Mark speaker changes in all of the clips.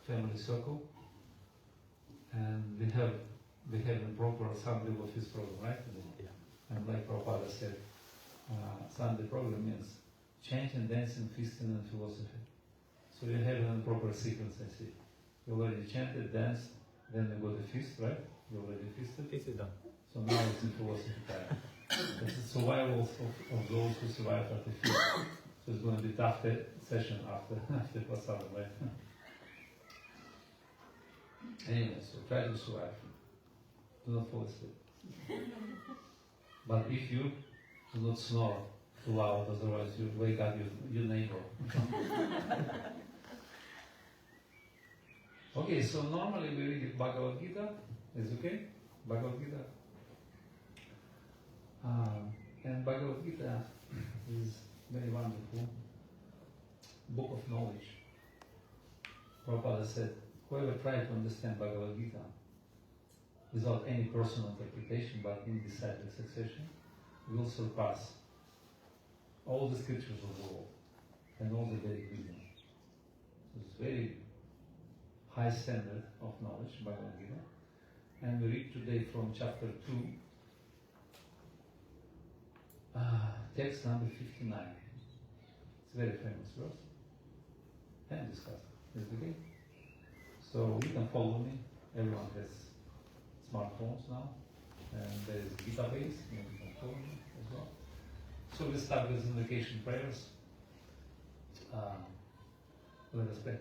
Speaker 1: family circle, and we have a proper Sunday office program, right?
Speaker 2: Yeah.
Speaker 1: And like Prabhupada said, Sunday program means chanting, dancing, feasting, and philosophy. So you have a proper sequence, I see. You already chanted, danced, then we go to feast, right? You already feasted.
Speaker 2: Feast is done.
Speaker 1: So now it's in philosophy time. It's the survival of those who survived at the feast. So it's going to be tough session after Prasada, right? Anyway, so try to survive. Do not fall asleep. But if you do not snore too loud, otherwise you wake up your neighbor. Okay, so normally we read Bhagavad Gita. Is okay? Bhagavad Gita. And Bhagavad Gita is very wonderful book of knowledge. Prabhupada said, whoever tries to understand Bhagavad Gita without any personal interpretation but in disciple succession will surpass all the scriptures of the world and all the Vedic wisdom. So it's very high standard of knowledge, Bhagavad Gita. And we read today from chapter 2, text number 59. It's a very famous verse. And discuss it. Is it okay? So you can follow me. Everyone has smartphones now. And there is database, and you can follow me as well. So we start with invocation prayers. Let us pray.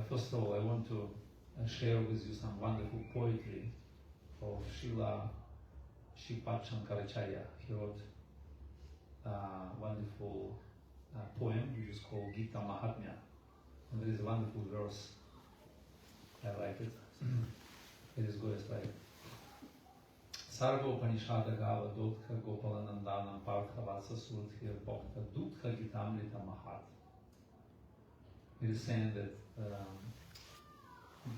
Speaker 1: First of all, I want to share with you some wonderful poetry of Srila Shripad Shankaracharya. He wrote a wonderful poem which is called Gita Mahatmya. And there is a wonderful verse. I like it. It is goes like Sarva Upanishada Gava Dodka Gopalanandanam Partha Vasa Surthir Bhakta Dutka Gitamrita Mahat. It is saying that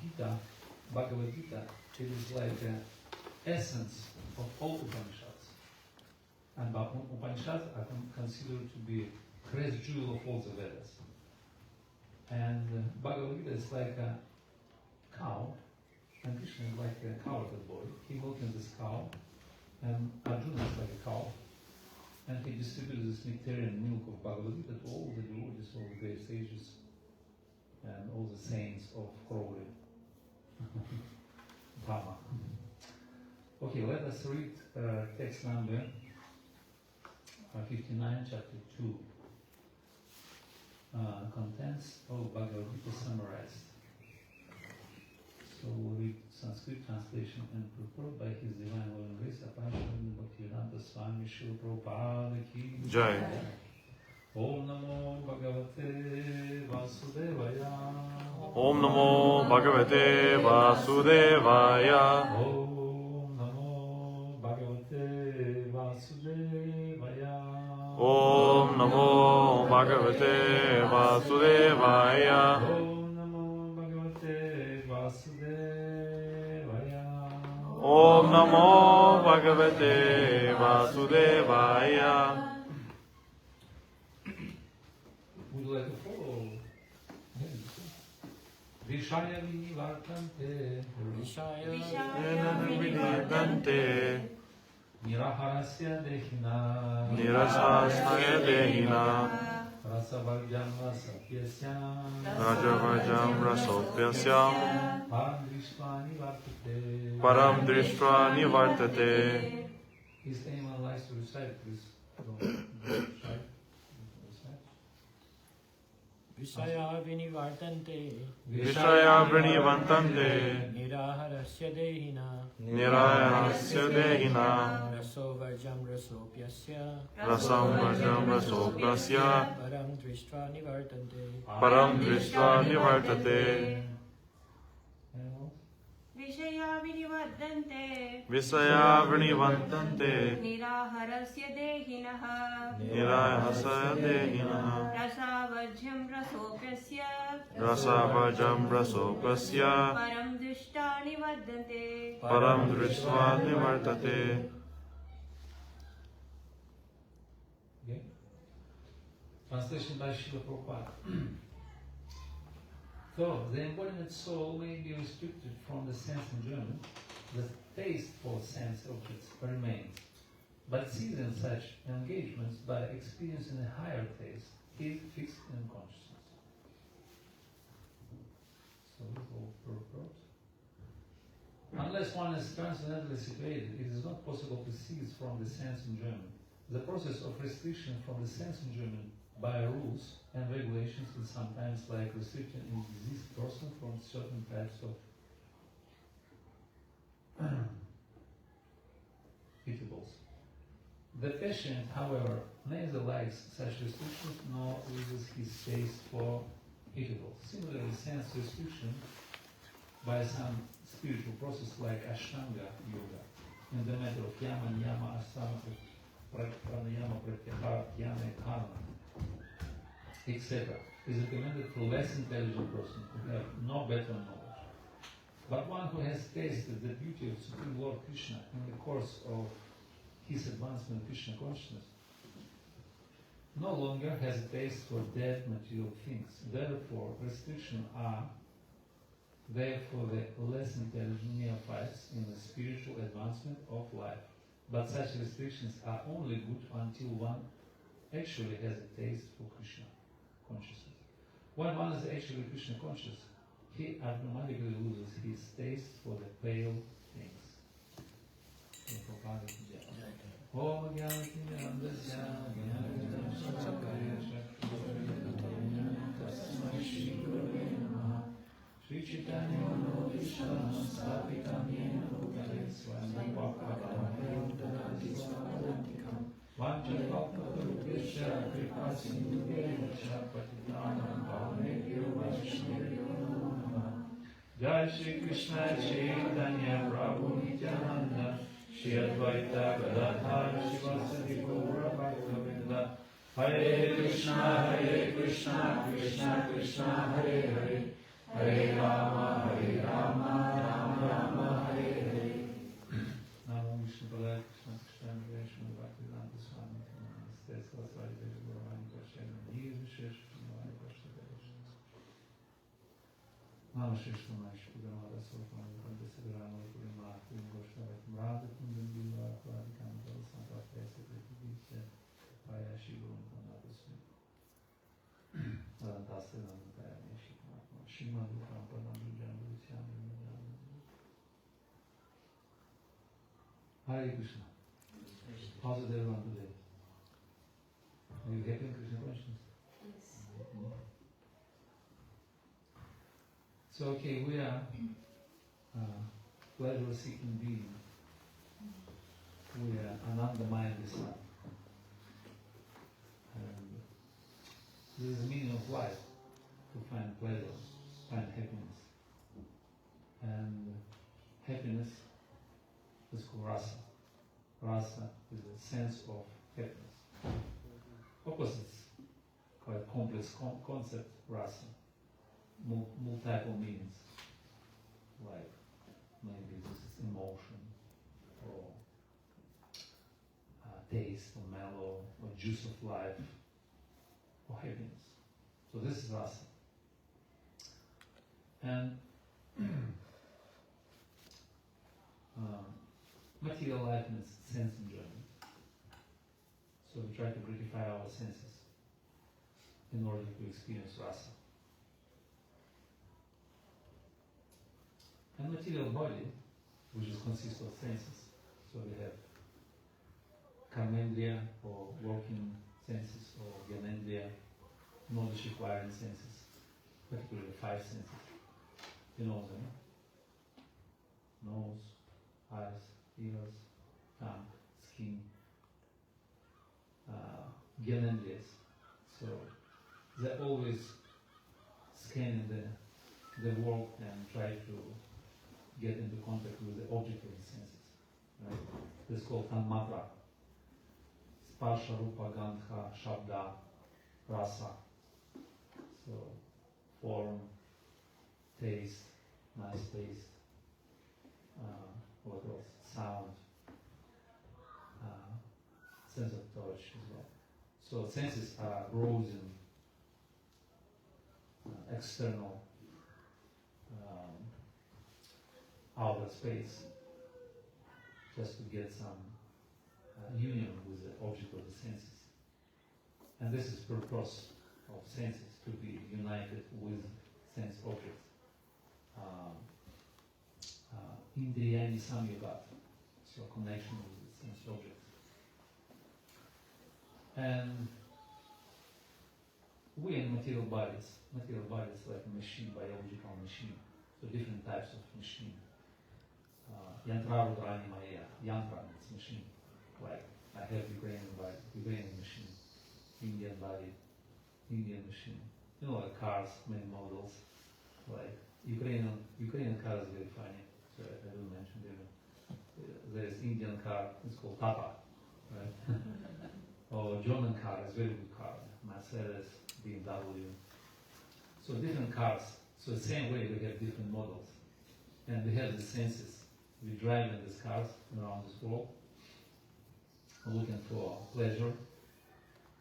Speaker 1: Gita, Bhagavad Gita, it is like the essence of all Upanishads. And Upanishads are considered to be praise jewel of all the Vedas. And Bhagavad Gita is like a cow, and Krishna is like a cowherd boy. He milking this cow, and Arjuna is like a cow, and he distributes this nectarian milk of Bhagavad Gita to all the devotees, all the great sages, and all the saints of Crawley. Brahma. Okay, let us read text number 59, chapter 2. Contents of Bhagavad Gita summarized. So we'll read Sanskrit translation and prepared by His Divine Will and Grace, Apashananda Bhaktivedanta Swami Srila Prabhupada Ki
Speaker 3: Jai.
Speaker 1: Om Namo Bhagavate Vasudevaya.
Speaker 3: Om Namo Bhagavate Vasudevaya.
Speaker 1: Om Namo Bhagavate Vasudevaya.
Speaker 3: Om Namo Bhagavate Vasudevaya.
Speaker 1: Om Namo Bhagavate Vasudevaya.
Speaker 3: Om Namo Bhagavate Vasudevaya.
Speaker 1: Would you like to follow? Vishaya Vinivartante.
Speaker 3: Vidante.
Speaker 1: Niraharasya Dehina.
Speaker 3: Nirasasaya Dehina.
Speaker 1: Rasavarjam Rasapyasya.
Speaker 3: Rajavajam Rasopyasya.
Speaker 1: Param Drishva Nivartate.
Speaker 3: Param Drishva Nivartate.
Speaker 1: If anyone likes to recite, please don't recite.
Speaker 2: Vishaya Vinivartante.
Speaker 3: Vishaya Vrinivantante.
Speaker 2: Niraharasya Dehina.
Speaker 3: Nirayasya Dehina.
Speaker 2: Raso Varjam Rasopyasya.
Speaker 3: Rasam Vajam Rasopyasya.
Speaker 2: Param Drishva Nivartante.
Speaker 3: Param Drishva Nivartate.
Speaker 4: Vishaya Vinivardante.
Speaker 3: Visaya Vrinivantante.
Speaker 4: Niraharasya Dehinaha.
Speaker 3: Nirayasya Dehina.
Speaker 4: Rasavajyam Rasopyasya.
Speaker 3: Rasavajam Rasopasya.
Speaker 4: Param Drishtani Vardante.
Speaker 3: Param Drishva Nivartate.
Speaker 1: Okay. Translation by Srila Prabhupada. Though the embodiment soul may be restricted from the sense enjoyment, the taste for sense objects remains. But seizing such engagements by experiencing a higher taste is fixed in consciousness. So this all purport. Unless one is transcendentally situated, it is not possible to cease from the sense enjoyment. The process of restriction from the sense enjoyment by rules and regulations is sometimes like restricting a diseased person from certain types of eatables. The patient, however, neither likes such restrictions nor loses his taste for eatables. Similarly, sense restriction by some spiritual process like Ashtanga yoga in the matter of yama, niyama, asana, pranayama, pratyahara, dhyana, karma, etc. is recommended for less intelligent person who have no better knowledge. But one who has tasted the beauty of Supreme Lord Krishna in the course of his advancement in Krishna consciousness no longer has a taste for dead material things. Therefore, restrictions are there for the less intelligent neophytes in the spiritual advancement of life. But such restrictions are only good until one actually has a taste for Krishna consciousness. When one is actually Krishna conscious, he automatically loses his taste for the pale things. Om Gyanati Nandasya Gyanati Sakarya Tasmai Shri Gurave Namaha Shri Chaitanya Manodisham Stapitam Yena Bhutale Swami Bhakta Dhanti Swadantikam Vanchakalpatarubhyasya Kripa Sindhubhyaya Patitanam Pavanebhyo Vaishnavyo Namo Namaha Jai Shri Krishna Chaitanya Prabhu Nityananda Shri Advaita Gadadhar Shivasati Gaura Bhaktavinda Hare Krishna Krishna Krishna Hare Hare Hare Rama Rama Rama Hare Hare Namo Vishnu Padaya Krishna Krishna Vishnu Bhaktivedanta Swami Namaste Saraswati Devi Gauravani Prashyana Nir Vishesh Navani Prashyana Namo Shri Krishna Mashi Pudamada Sopana Vande Sagrama Pudamada Goshava Mrada Kundandila Pradikanta Santa Festa Pritivitya Paya Shiva Namaste Swami Adantasta Namaste Shikmatma Shimadu Kampanam Jambu Syami Hare Krishna. How's it everyone today? Are you happy in Krishna consciousness? Yes. So okay, we are pleasure-seeking being. We are Ananda-minded son. And this is the meaning of life, to find pleasure, find happiness. And happiness is called rasa. Rasa is a sense of happiness. Opposites, quite complex concept, rasa. Multiple meanings, like maybe this is emotion, or taste, or mellow, or juice of life, or happiness. So this is rasa. And material life means sense enjoyment. So we try to gratify our senses in order to experience rasa. And material body, which consists of senses. So we have karmendriya, or working senses, or gyanendriya, knowledge acquiring senses, particularly 5 senses. You know them? Nose, eyes, ears, tongue, skin, gyanendriyas. So they're always scanning the world and try to get into contact with the object of the senses. Right? This is called tanmatra. Sparsha, rupa, gandha, shabda, rasa. So form, taste, nice taste, what else? Sound, sense of touch as well. So senses are grows in external outer space just to get some union with the object of the senses. And this is purpose of senses, to be united with sense objects. Indriyani samyogat, so connection with the sense objects. And we in material bodies like a machine, biological machine, so different types of machine. Yantrarudrani Maya, yantra, it's machine. Like I have Ukrainian body, Ukrainian machine, Indian body, Indian machine. You know, like cars, many models. Like Ukrainian car is very funny. So I will mention them. There is Indian car, it's called Tata, right? Or German car is very good car, Mercedes, BMW. So different cars. So the same way we have different models, and we have the senses. We drive in these cars around this world, looking for pleasure,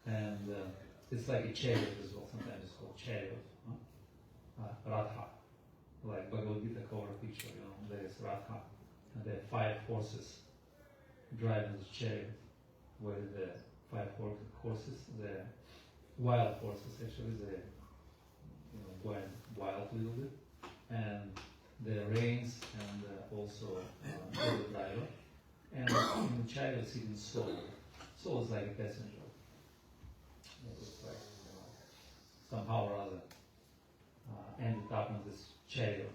Speaker 1: and it's like a chariot as well. Sometimes it's called chariot, Radha, like Bhagavad Gita cover picture. You know, there is Radha, and there are 5 horses driving this chariot. Where the 5 horses, the wild horses actually, they're going wild a little bit, and the reins and also the driver, and in the chariot sitting soul. Soul is like a passenger. It's like somehow or other ended up in this chariot.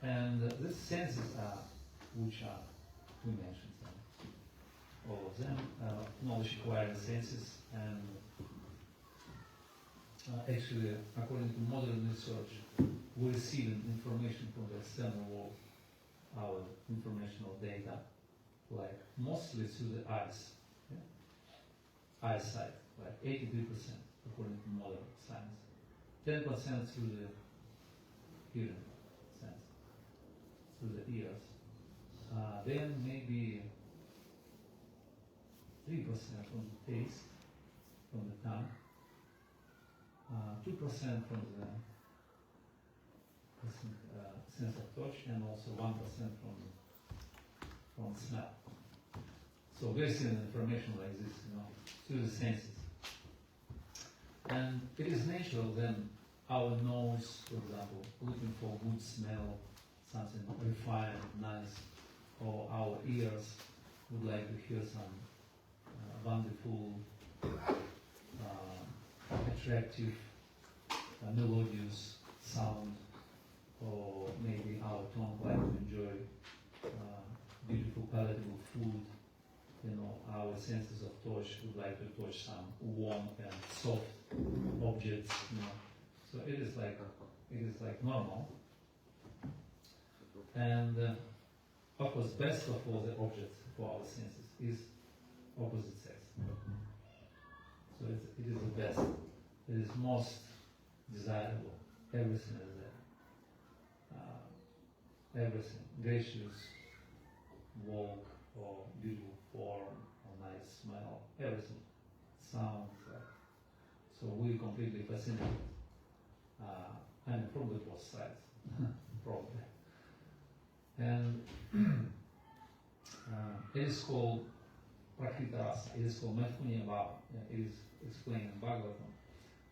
Speaker 1: And these senses are, which are, we mentioned them, all of them, knowledge acquiring senses, and actually, according to modern research, we're receiving information from the external world, our informational data, like mostly through the eyes, eyesight, like 83% according to modern science, 10% through the hearing sense, through the ears, then maybe 3% from the taste, from the tongue, 2% from the sense of touch, and also 1% from smell. So we're seeing information like this, through the senses. And it is natural then our nose, for example, looking for good smell, something refined, nice, or our ears would like to hear some wonderful, attractive, melodious sound, or maybe our tongue like to enjoy beautiful, palatable food. Our senses of touch would like to touch some warm and soft objects. So it is like normal. And of course, best of all the objects for our senses is opposite sex. So it is the best. It is most desirable. Everything is there. Everything. Gracious walk, or beautiful form, or nice smell, everything. Sound. So we're completely fascinated. And probably both sides. Probably. And it is called Prakrita Rasa. It is called Maithunya Bhava. It is explained in Bhagavatam.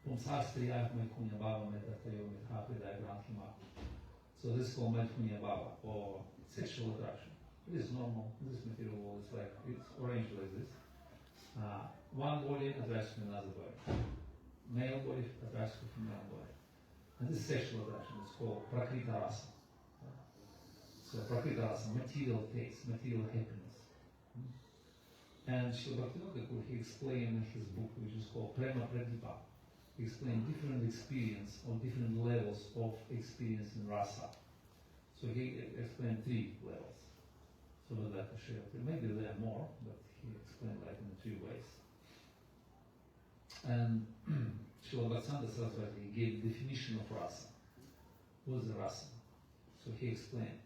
Speaker 1: Pumsar Striyat Maithunya Bhava Metathayo Mithapridaya Granthima. So this is called Maithunya Bhava, or sexual attraction. It is normal. This material world is like, it's arranged like this. One body attracts to another body. Male body attracts to female body. And this sexual attraction is called Prakrita Rasa. So Prakrita Rasa, material taste, material happiness. And Srila Bhaktivinoda Thakur, he explained in his book, which is called Prema Pradipa, he explained different experience or different levels of experience in rasa. So he explained 3 levels. So that maybe there are more, but he explained like in 3 ways. And Srila Bhaktisiddhanta Saraswati gave definition of rasa. What is the rasa? So he explained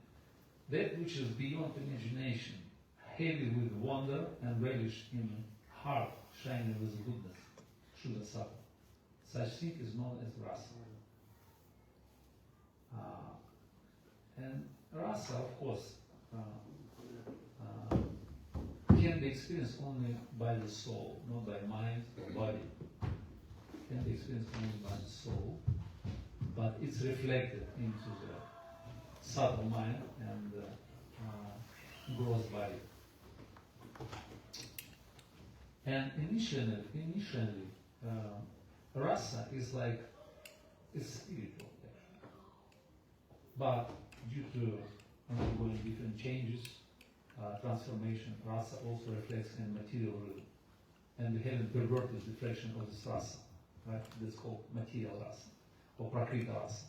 Speaker 1: that which is beyond imagination, heavy with wonder and relish in heart, shining with goodness, Shuddha Sattva. Such thing is known as rasa. And rasa, of course, can be experienced only by the soul, not by mind or body. Can be experienced only by the soul, but it's reflected into the subtle mind and gross body. And initially, rasa is like it's spiritual, but due to undergoing different changes, transformation, rasa also reflects in material realm, and we have a perverted reflection of this rasa, right? That's called material rasa or prakriti rasa.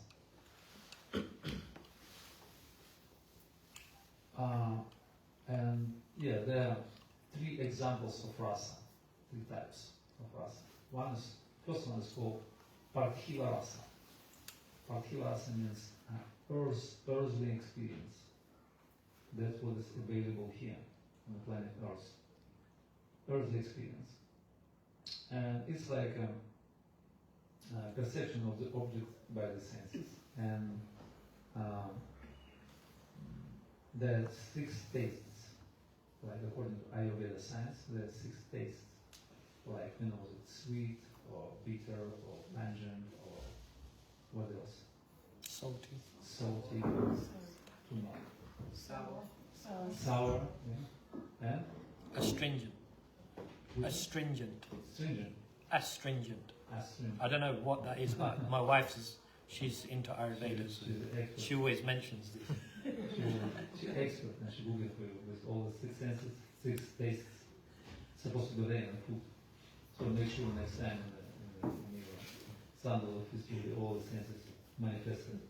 Speaker 1: And yeah, there are three examples of rasa, three types of rasa. First one is called parthiva rasa. Parthiva rasa means earthly experience. That's what is available here on the planet Earth. Earthly experience. And it's like a perception of the object by the senses. And there are 6 tastes. Like according to Ayurveda science, there are 6 tastes. Like, it's sweet, or bitter, or pungent, or what else?
Speaker 2: Salty.
Speaker 1: Salty, too much. Sour, yeah. And?
Speaker 2: Astringent. Astringent.
Speaker 1: Stringent.
Speaker 2: Astringent.
Speaker 1: Astringent.
Speaker 2: I don't know what that is, but my wife's she's into Ayurveda, so she always mentions this.
Speaker 1: She's expert, and she Googled with all the 6 senses, 6 tastes supposed to be there in the food. So make sure next time in your sandal of history, all the senses manifested.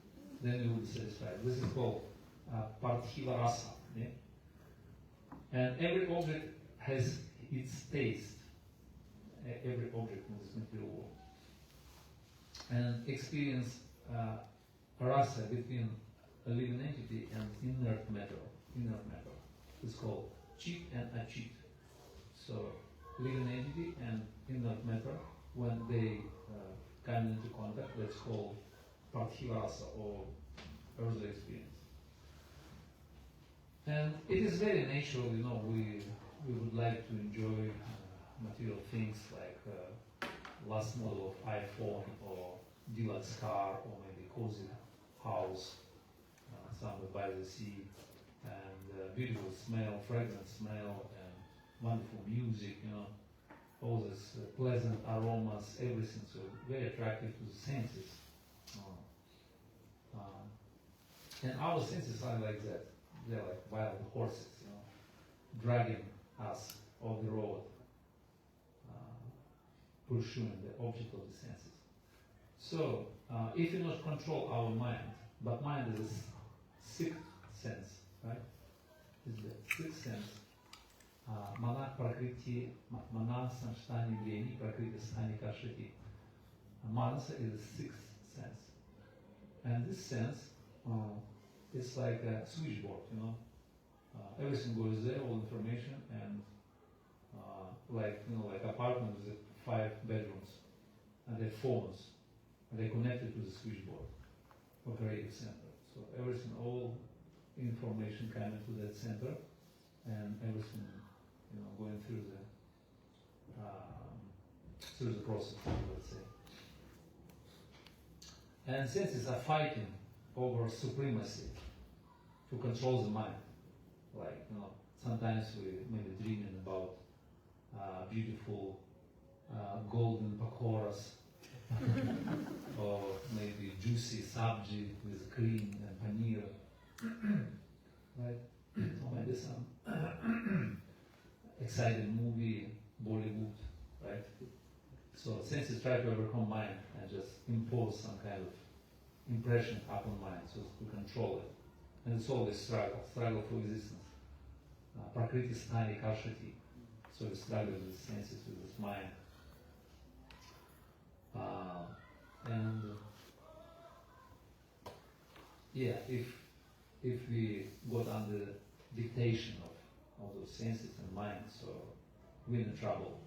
Speaker 1: Then you will be satisfied. This is called parthiva rasa. Yeah? And every object has its taste. Every object in this material world. And experience rasa between a living entity and inert matter. It's called chit and achit. So living entity and inert matter, when they come into contact, that's called parthiva rasa or earthly experience. And it is very natural, we would like to enjoy material things like last model of iPhone or deluxe car or maybe cozy house somewhere by the sea, and beautiful smell, fragrant smell, and wonderful music, all these pleasant aromas, everything, so very attractive to the senses. And our senses are like that. They're like wild horses, dragging us off the road, pursuing the object of the senses. So, if you not control our mind, but mind is a 6th sense, right? It's the 6th sense. Mana prakriti, mana samshtani vreni, prakriti stani kashati. Manasa is the 6th sense. And this sense, it's like a switchboard, everything goes there, all information, and like apartment with 5 bedrooms, and their phones, and they're connected to the switchboard, operating center. So everything, all information coming to that center, and everything, going through the process, let's say. And senses are fighting over supremacy to control the mind. Like, sometimes we may be dreaming about beautiful golden pakoras, or maybe juicy sabji with cream and paneer, right? Or maybe some exciting movie, Bollywood, right? So senses try to overcome mind and just impose some kind of impression upon mind, so to control it. And it's always struggle for existence. Prakriti stani kashati. So we struggle with the senses, with this mind. And if we got under dictation of those senses and mind, so we're in trouble,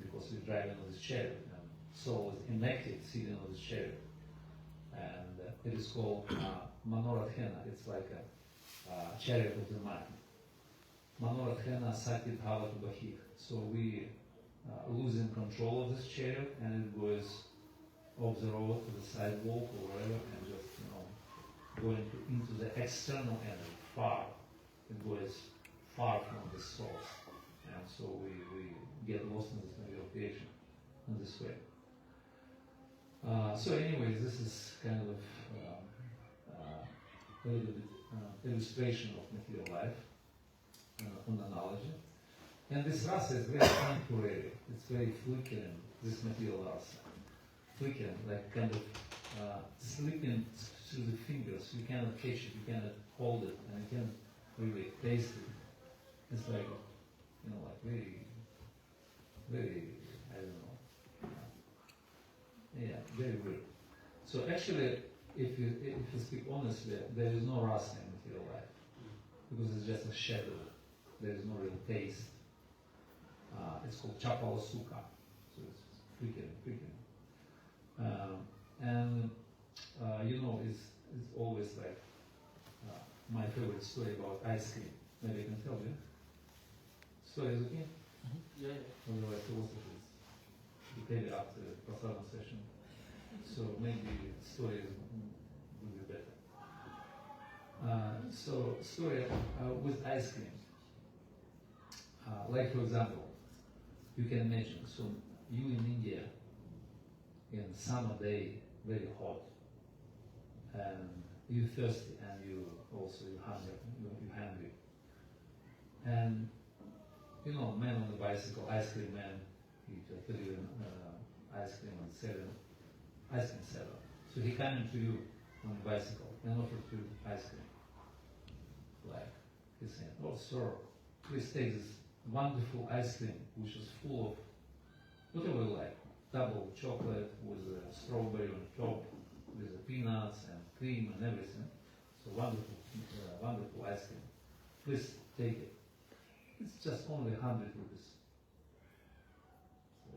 Speaker 1: because we're driving on this chariot, and soul is inactive sitting on this chariot. And it is called manorathena. It's like chariot of the mind. Manorakhena Sakit Bhavatu Bahik. So we losing control of this chariot and it goes off the road to the sidewalk or wherever and just, going into the external energy, far. It goes far from the source. And so we get lost in this meditation in this way. So anyways, this is kind of a little bit illustration of material life on analogy. And this rasa is very temporary. It's very flickering, this material rasa. Flickering, like kind of slipping through the fingers. You cannot catch it, you cannot hold it, and you cannot really taste it. It's like, like very, very, I don't know. Yeah, very weird. So actually, if you speak honestly, there is no rasa in material life. Because it's just a shadow. There is no real taste. It's called chapala sukha. So it's flickering. It's always like my favorite story about ice cream. Maybe I can tell you. Story is okay?
Speaker 2: Yeah.
Speaker 1: Otherwise, philosophers. We tell you after the prasadam session. So maybe the story will be better. So story with ice cream. Like for example, you can imagine, so you in India, in summer day, very hot, and you're thirsty, and you're hungry, and man on the bicycle, ice cream man, he just delivering ice cream and selling ice cream seller. So he came to you on the bicycle and offered you ice cream. Like he's saying, "Oh, sir, please take this wonderful ice cream, which is full of whatever you like, double chocolate with a strawberry on top, with the peanuts and cream and everything. So wonderful ice cream. Please take it. It's just only 100 rupees. So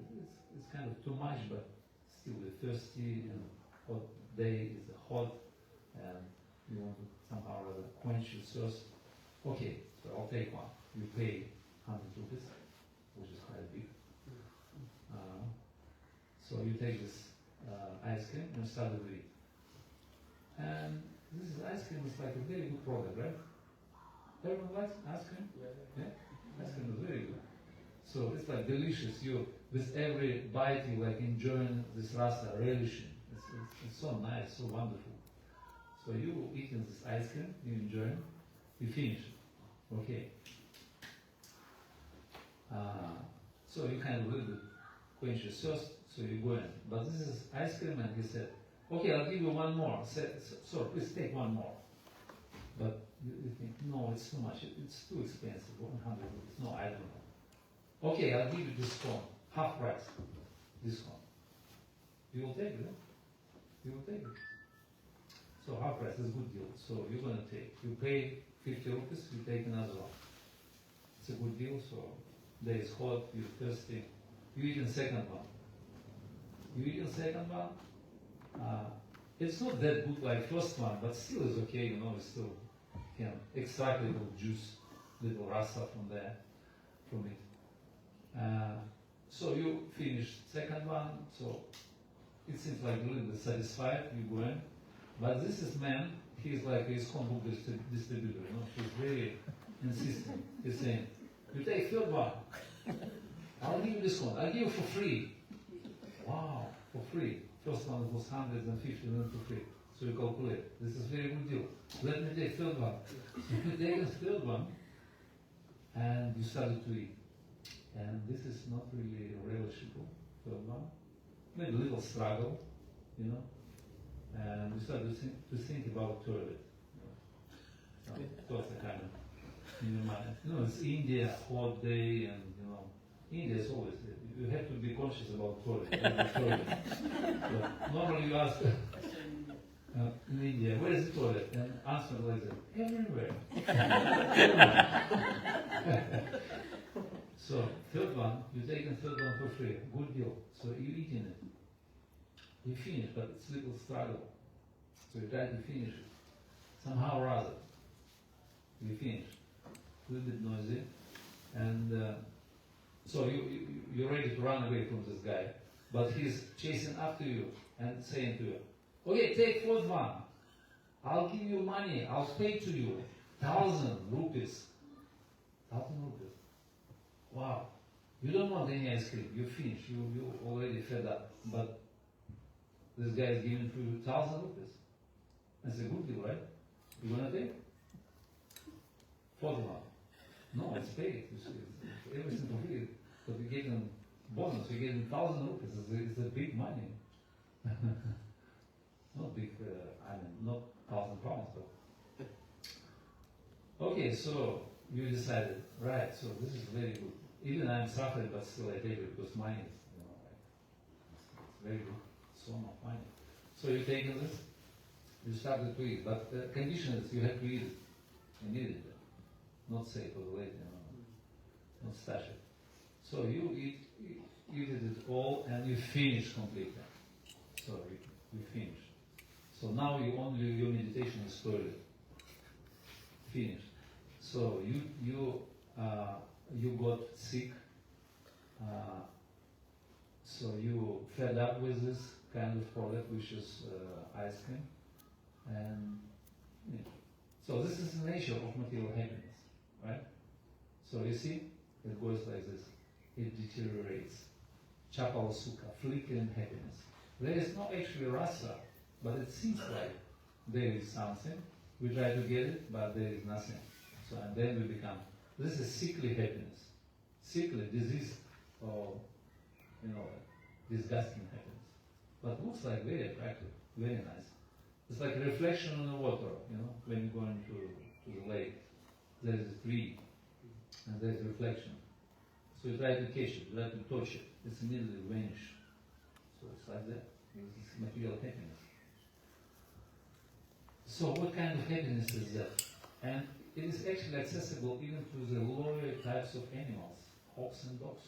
Speaker 1: it's kind of too much, but still we're thirsty and hot day is hot, and you want to somehow rather quench your thirst. Okay, so I'll take one. You pay 100 rupees, which is quite big. So you take this ice cream and start to eat. And this ice cream is like a very good product, right? Everyone likes ice cream? Yeah? Ice cream is very good. So it's like delicious. You, with every bite, you like enjoying this rasa, relishing. It's so nice, so wonderful. So you eating this ice cream, you enjoy it, you finish it. Okay. So you kind of a little bit quench your thirst, so you go in. But this is ice cream, and he said, okay, I'll give you one more. Sir, please take one more. But you think, no, it's too much. It's too expensive, 100 rupees. No, I don't know. Okay, I'll give you discount, half price discount. You will take it, huh? You will take it. So half price is a good deal. So you're going to take. You pay 50 rupees, you take another one. It's a good deal, so day is hot, you're thirsty. You eat the second one. It's not that good like first one, but still is okay, it's still can extract little juice, little rasa from it. So you finish second one, so it seems like a little bit satisfied, you go in. But this is man, he's like his comic book distributor, he's very insistent. He's saying, you take third one, I'll give you this one, I'll give you for free. Wow, for free. First one was 150, then for free. So you calculate. This is a very good deal. Let me take third one. So you take the third one, and you started to eat. And this is not really relishable, third one. Maybe a little struggle, And you start to think about toilet. Thoughts are kind of in your mind. It's India, hot day, and India is always, you have to be conscious about toilet. But normally you ask in India, where is the toilet? And answer like that, everywhere. So third one, you take the third one for free, good deal. So you eating it. You finish, but it's a little struggle. So you try to finish it, somehow or other. you finish. A little bit noisy, and so you're ready to run away from this guy, but he's chasing after you and saying to you, okay, take fourth one. I'll give you money. I'll pay to you 1,000 rupees. 1,000 rupees. Wow. You don't want any ice cream. You finished. You already fed up. But this guy is giving you 1,000 rupees. That's a good deal, right? You gonna take? Fourth one. No, it's paid. It's everything completed. But we gave them bonus. We gave them 1,000 rupees. It's a big money. Not big. Not 1,000 pounds, but okay. So you decided, right? So this is very good. Even I'm suffering, but still I take it because money is, it's very good. So much money. So you taking this. You started to eat, but the condition is you have to eat it. You need it. Not say for the later, not stash it. So you eat it all and you finish completely. So you finish. So now your meditation is toilet. Finished. So you got sick. So you fed up with this kind of product, which is ice cream, and so this is the nature of material happiness, right? So you see, it goes like this. It deteriorates. Chapal sukha, flickering happiness. There is not actually rasa, but it seems like there is something. We try to get it, but there is nothing. So and then we become. This is sickly happiness, sickly, disease, or disgusting happiness. But looks like very attractive, very nice. It's like a reflection on the water, when you go into the lake. There is a tree, and there is reflection. So you try to catch it, you try to touch it. It's immediately vanish. So it's like that. It's material happiness. So what kind of happiness is that? And it is actually accessible even to the lower types of animals, hawks and dogs.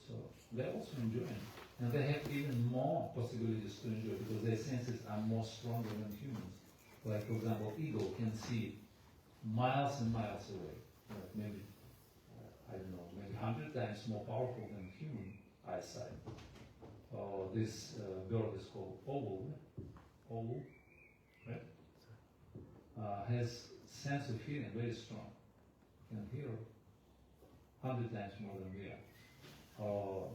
Speaker 1: So they're also enjoying. And they have even more possibilities to enjoy because their senses are more stronger than humans. Like, for example, eagle can see miles and miles away. Maybe, maybe 100 times more powerful than human eyesight. This bird is called owl, right? Has sense of hearing very strong. Can hear 100 times more than we are.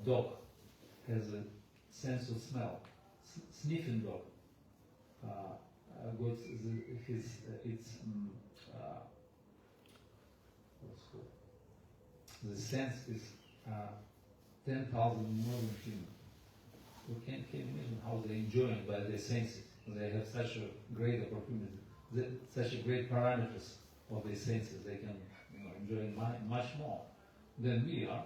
Speaker 1: Dog has a sense of smell. Sniffing dog. What's called? The sense is 10,000 more than human. You can't imagine how they enjoy it by their senses. They have such a great opportunity, such a great parameters of their senses. They can enjoy much more than we are,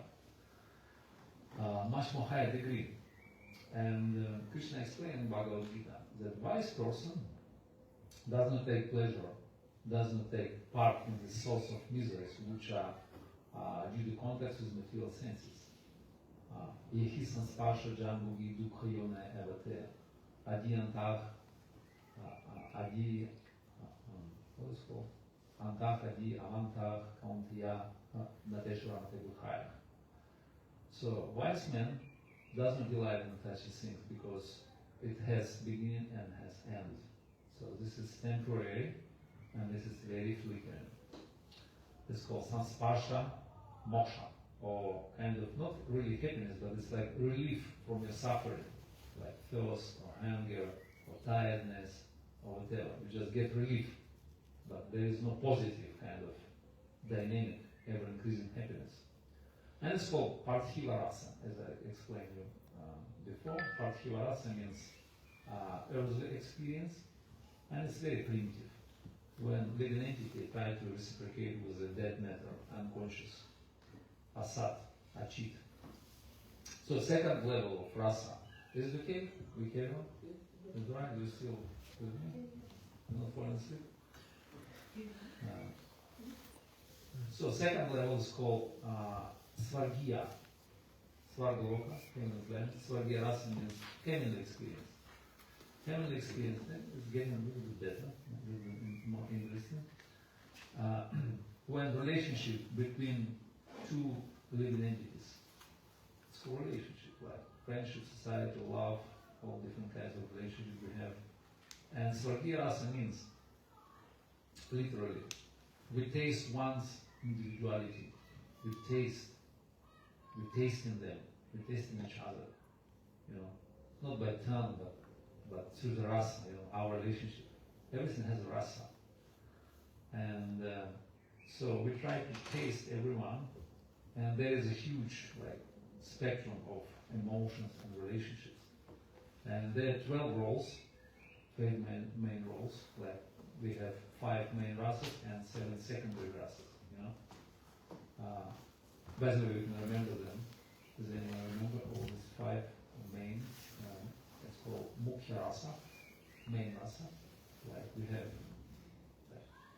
Speaker 1: much more higher degree. And Krishna explained in Bhagavad Gita that wise person does not take pleasure, does not take part in the source of miseries, which are due to contacts with material senses. Yehi sansparsha jambugi dukha yona evate adi antach adi what is it called? Antach adi avantach kauntiya nateshwarante bukhaya. So wise man does not delight in such things because it has beginning and has end. So this is temporary and this is very flickering. It's called sansparsha moksha, or kind of not really happiness, but it's like relief from your suffering, like thirst or anger or tiredness or whatever. You just get relief, but there is no positive kind of dynamic, ever increasing happiness. And it's called parthiva rasa, as I explained to you before. Parthiva rasa means earthly experience, and it's very primitive. When living entity tries to reciprocate with a dead matter, unconscious, asat, achit. So second level of rasa. Is it okay? We carry on? Is it right? You still with me? You're not falling asleep? So second level is called svargiya. Svargaloka, heavenly planet. Svargiya rasa means heavenly experience. Heavenly experience is getting a little bit better, a little bit more interesting. when relationship between two living entities. It's a relationship, like friendship, society, love, all different kinds of relationships we have. And Svargya Rasa means, literally, we taste one's individuality. We taste in them, we taste in each other, you know, not by tongue, but through the rasa, you know, our relationship. Everything has a rasa. And so we try to taste everyone, and there is a huge spectrum of emotions and relationships. And there are 12 roles, 12 main roles, like we have 5 main rasas and 7 secondary rasas, you know. By the way, we can remember them. Does anyone remember all these 5 main? It's called Mukhya Rasa, main rasa. Like we have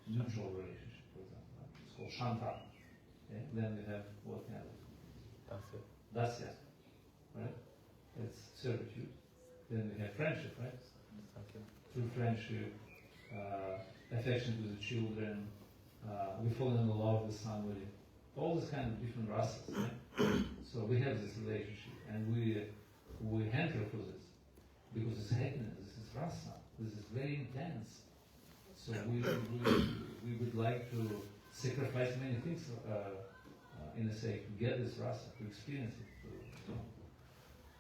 Speaker 1: neutral relationship, for example. It's called Shanta. Okay? Then we have what kind of? Dasya. Right? It's servitude. Then we have friendship, right? Through friendship, affection to the children, we fall in love with somebody. All these kind of different rasas. Right? So we have this relationship, and we hanker for this because it's happiness. This is rasa. This is very intense. So we would like to sacrifice many things in the sake to get this rasa, to experience it, you know.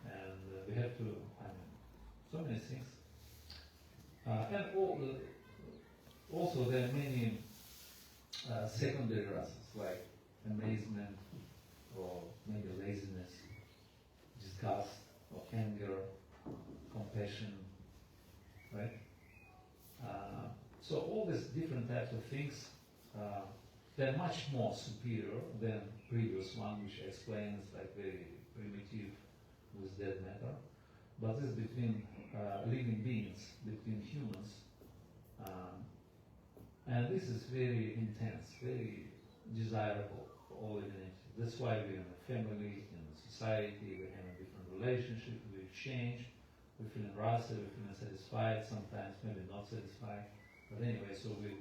Speaker 1: And we have to, so many things. And also there are many secondary rasas like amazement, or maybe laziness, disgust, or anger, compassion, right? So all these different types of things, they're much more superior than previous one, which explains like very primitive with dead matter. But this is between living beings, between humans, and this is very intense, very desirable for all living entities. That's why we're in a family, in a society, we have a different relationship, we exchange, we feel rasa, we feel satisfied, sometimes maybe not satisfied. But anyway, so we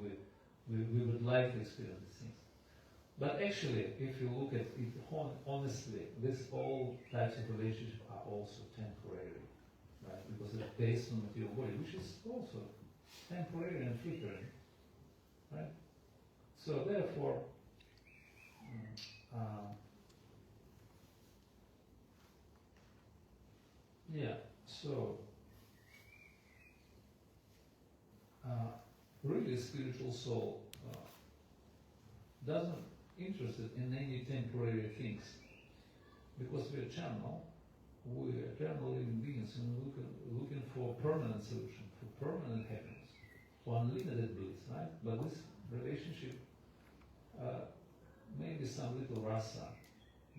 Speaker 1: would like to experience these things. But actually, if you look at it honestly, this all types of relationships are also temporary, right? Because it's based on material body, which is also temporary and flickering, right? So therefore, so really spiritual soul doesn't interested in any temporary things, because we're eternal, we're eternal living beings, and we're looking for permanent solution, for permanent happiness, for unlimited bliss, right? But this relationship, maybe some little rasa,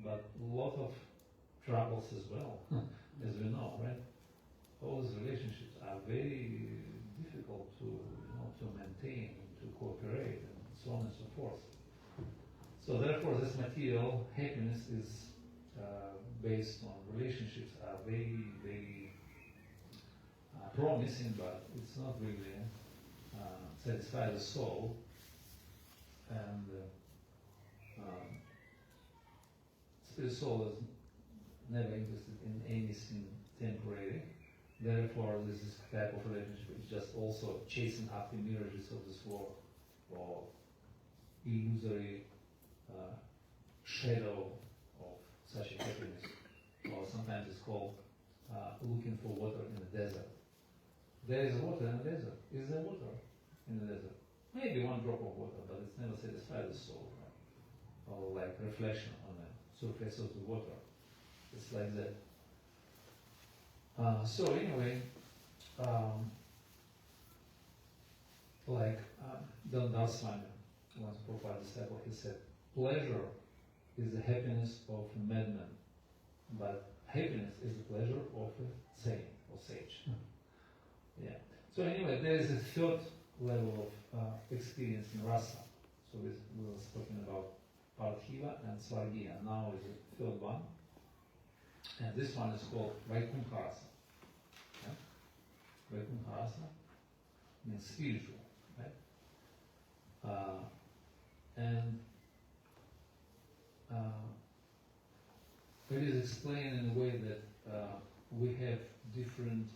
Speaker 1: but a lot of troubles as well, as we know, right? All these relationships are very difficult to maintain, to cooperate, and so on and so forth. So therefore, this material happiness is based on relationships are very, very promising, but it's not really satisfy the soul. And spirit soul is never interested in anything temporary. Therefore, this type of relationship is just also chasing after mirages of this world, or illusory shadow of such a happiness. Or sometimes it's called looking for water in the desert. There is water in the desert. Is there water in the desert? Maybe one drop of water, but it's never satisfied the soul, right? Or like reflection on the surface of the water. It's like that. So anyway, Don Daswami, once Prabhupada disciple, he said, pleasure is the happiness of a madman, but happiness is the pleasure of a saint or sage. Yeah. So anyway, there is a third level of experience in rasa. So we were speaking about Parthiva and Svargya. Now is the third one. And this one is called Vaikuntha Rasa. Yeah? Vaikuntha Rasa means spiritual, right? And It is explained in a way that we have different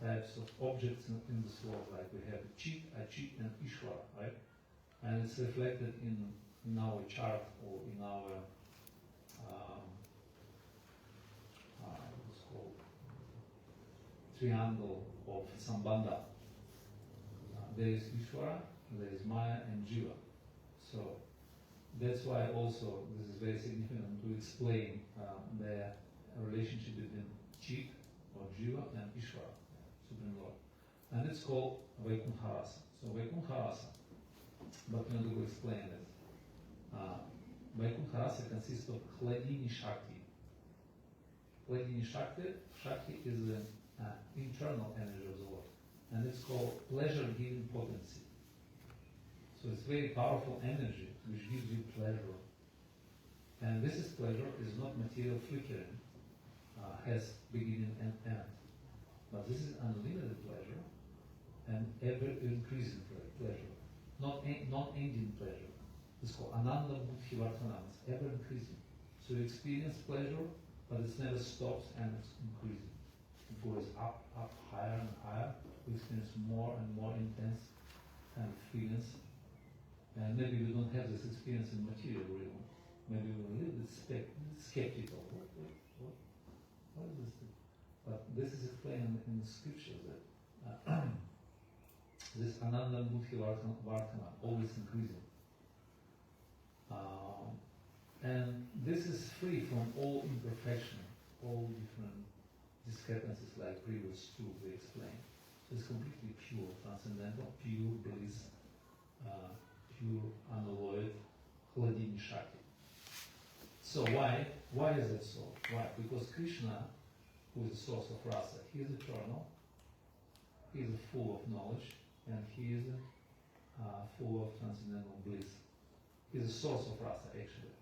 Speaker 1: types of objects in this world, like we have Chit, Achit, and Ishvara, right? And it's reflected in our chart or in our what's called triangle of Sambandha. There is Ishvara, there is Maya, and Jiva. So that's why also this is very significant to explain the relationship between Chit or Jiva and Ishvara, Supreme Lord. And it's called Vaikuntharasa. So Vaikuntharasa, Bhaktivinoda will explain this. Vaikuntharasa consists of Hladini Shakti. Hladini Shakti is the internal energy of the Lord. And it's called pleasure-giving potency. So it's very powerful energy which gives you pleasure. And this is pleasure is not material flickering, has beginning and end. But this is unlimited pleasure and ever increasing pleasure, not ending pleasure. It's called Ananda Buddhi Vartanam, it's ever increasing. So you experience pleasure, but it never stops and it's increasing. It goes up, higher and higher. We experience more and more intense kind of feelings. And maybe we don't have this experience in material realm. Maybe we're a little bit skeptical. What is this thing? But this is explained in the scriptures that this Ananda Buddhi Vartana, always increasing. And this is free from all imperfection, all different discrepancies like previous two we explained. So it's completely pure, transcendental, pure bliss, pure unalloyed Hladini Shakti. So why is it so? Why? Because Krishna, who is the source of rasa, he is eternal, he is full of knowledge, and he is full of transcendental bliss. He is the source of rasa, actually.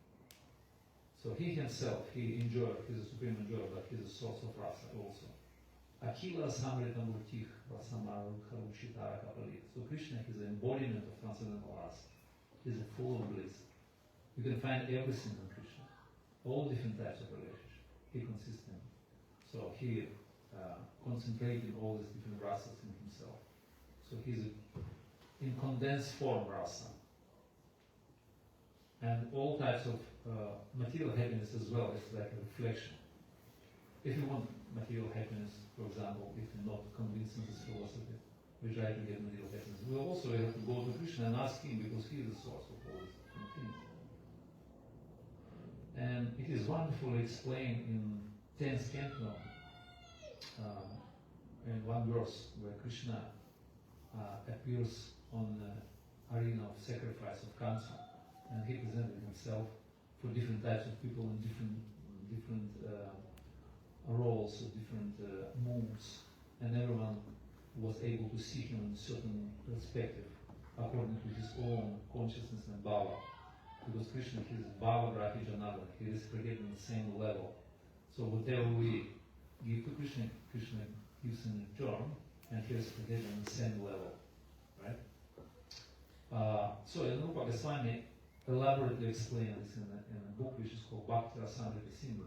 Speaker 1: So he himself, he is a supreme enjoyer, but he is the source of rasa also. Akila Samritam Murtich Rasamarukha Uchitara Kapali. So Krishna is the embodiment of transcendental rasa. He is full of bliss. You can find everything in Krishna. All different types of relationships. He consists in. So he concentrated all these different rasas in himself. So he's in condensed form rasa. And all types of material happiness as well is like a reflection. If you want material happiness, for example, if you're not convinced in this philosophy, we try to get material happiness. We also have to go to Krishna and ask him because he is the source of all these different things. And it is wonderfully explained in 10th canto, in one verse where Krishna appears on the arena of sacrifice of Kansa, and he presented himself for different types of people in different roles, different moves, and everyone was able to see him in a certain perspective according to his own consciousness and bhava. Because Krishna is bhava graki janava, he is created on the same level. So whatever we give to Krishna, Krishna gives in return, and he is created on the same level, right? So Rupa Goswami elaborately explains this in a book which is called Bhakti Rasamrita Sindhu.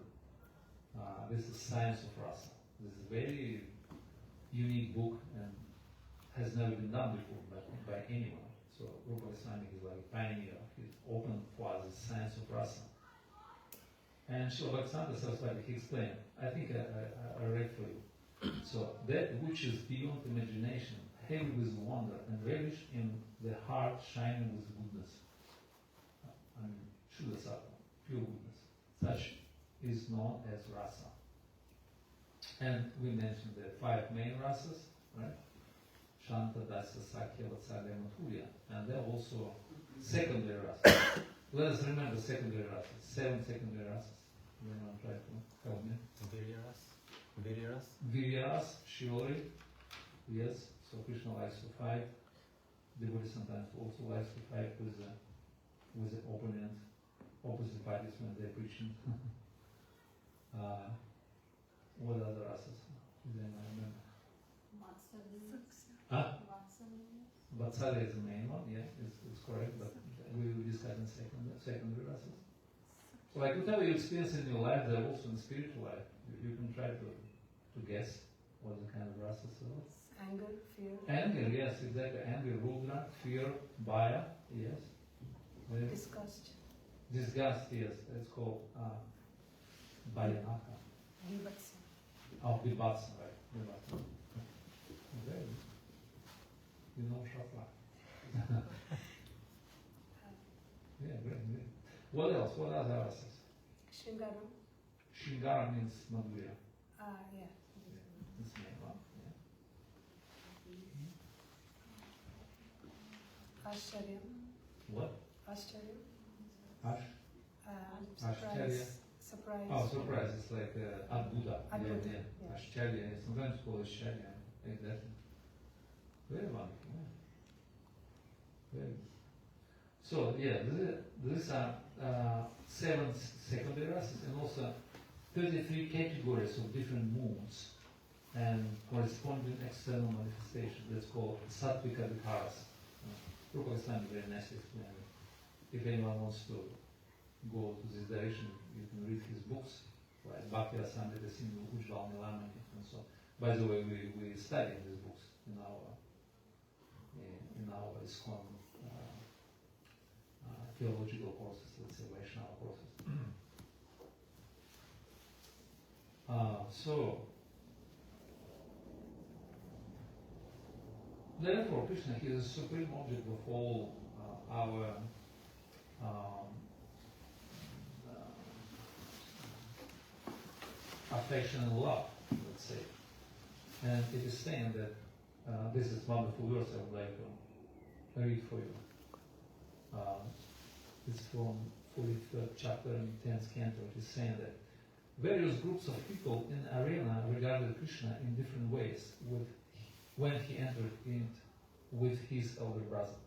Speaker 1: This is Science of Rasa. This is a very unique book and has never been done before by anyone. So Rupa Goswami is like a pioneer. He's opened for us the science of rasa. And Srila Bhaktisiddhanta Saraswati, he explained, I think I read for you. So that which is beyond imagination, heavy with wonder, and relish in the heart shining with goodness. I mean, Shuddha Sattva, pure goodness. Such is known as rasa. And we mentioned the 5 main rasas, right? Shanta, Dasa, Sakya, Vatsalya, Madhurya. And they're also secondary rasas. Let us remember secondary rasas. 7 secondary rasas. Anyone try to help me?
Speaker 5: Viryaras.
Speaker 1: Viryaras, Shiori. Yes. So Krishna likes to fight. Devotee sometimes also likes to fight with the opposite parties when they're preaching. What other rasas? Then I remember. Vatsalya is the main one, yeah, it's correct, but we will discuss in secondary rasas. So like whatever you experience in your life, they're also in spiritual life. You can try to guess what the kind of rasas are.
Speaker 6: Anger, fear,
Speaker 1: Anger, yes, exactly. Anger, rudra, fear, bhaya, yes.
Speaker 6: disgust,
Speaker 1: Disgust, yes. It's called bhayanaka.
Speaker 6: vibhatsa.
Speaker 1: Oh, vibhatsa, right. Vibhatsa. Okay. You know Shafra. Yeah, great, great. What else? What other rasas?
Speaker 6: Shringaram.
Speaker 1: Shingara means Madhurya.
Speaker 6: Yeah.
Speaker 1: It's name, huh? Yeah.
Speaker 6: Ashcharyam.
Speaker 1: What?
Speaker 6: Ashcharyam.
Speaker 1: Ash? Ashcharya.
Speaker 6: Surprise.
Speaker 1: Oh, surprise. It's like Adbhuta.
Speaker 6: Adbhuta,
Speaker 1: Yeah, yeah.
Speaker 6: yeah.
Speaker 1: Ashcharya. Sometimes called Ashcharya. Exactly. Very wonderful. Yeah. Very good. So, yeah, these are 7 secondary races and also 33 categories of different moods and corresponding external manifestations. That's called Sattvika Vikaras. Prabhupada is very nice to explain it. If anyone wants to go to this direction, you can read his books, like Bhakti Rasamrita Sindhu, Ujjval Nilamani, and so on. By the way, we study these books in our ISKCON theological courses, let's say Vaishnava courses. So, therefore, Krishna, he is the supreme object of all our affection and love, let's say. And it is saying that this is wonderful verse I would like to read for you. It's from 43rd chapter in 10th canto. It is saying that various groups of people in arena regarded Krishna in different ways when he entered in with his elder brother.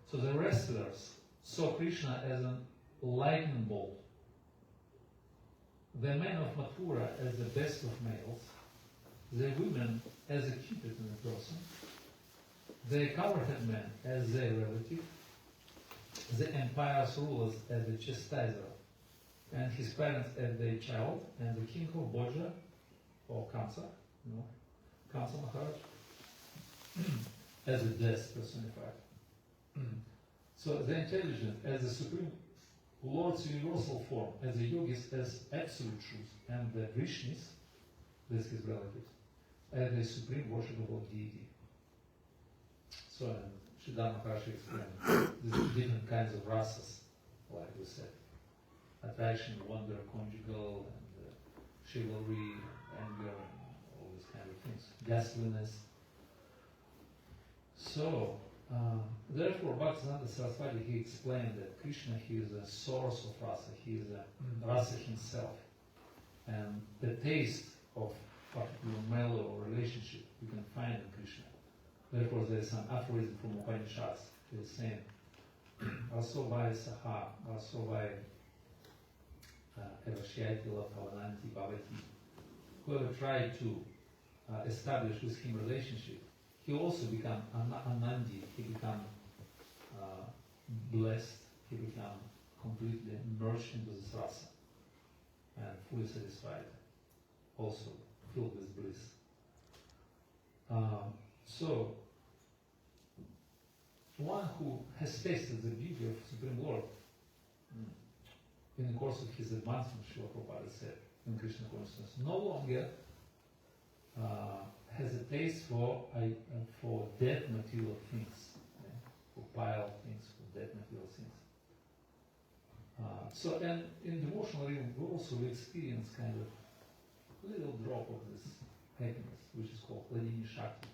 Speaker 1: So the wrestlers saw Krishna as a lightning bolt, the men of Mathura as the best of males, the women as a cupid in a person, the cowherd men as their relative, the empire's rulers as the chastiser, and his parents as their child, and the king of Boja, or Kamsa, Kamsa Maharaj, as a death personified. So the intelligence as the supreme Lord's universal form, as the yogis as absolute truth, and the Vrishnis, that's his relatives, as the supreme worshipable deity. So Sridhar Maharaj explained these different kinds of rasas, like we said. Attraction, wonder, conjugal, and chivalry, anger, and all these kind of things. Ghastliness. So, therefore, Bhaktisiddhanta Saraswati, he explained that Krishna, he is a source of rasa, he is a rasa himself. And the taste of particular mellow relationship you can find in Krishna. Therefore, there is an aphorism from Upanishads. It is saying, Rasovai Saha, Rasovai Evashyatila Pavananti Bhavati. Whoever tried to establish with him relationship, he also become Anandi, he become blessed, he become completely merged into this rasa and fully satisfied, also filled with bliss. So, one who has tasted the beauty of Supreme Lord in the course of his advancement, Srila Prabhupada said, in Krishna consciousness, no longer has a taste for dead material things, for pile things, for dead material things. So, and in devotional realm, we also experience kind of little drop of this happiness, which is called Hladini Shakti.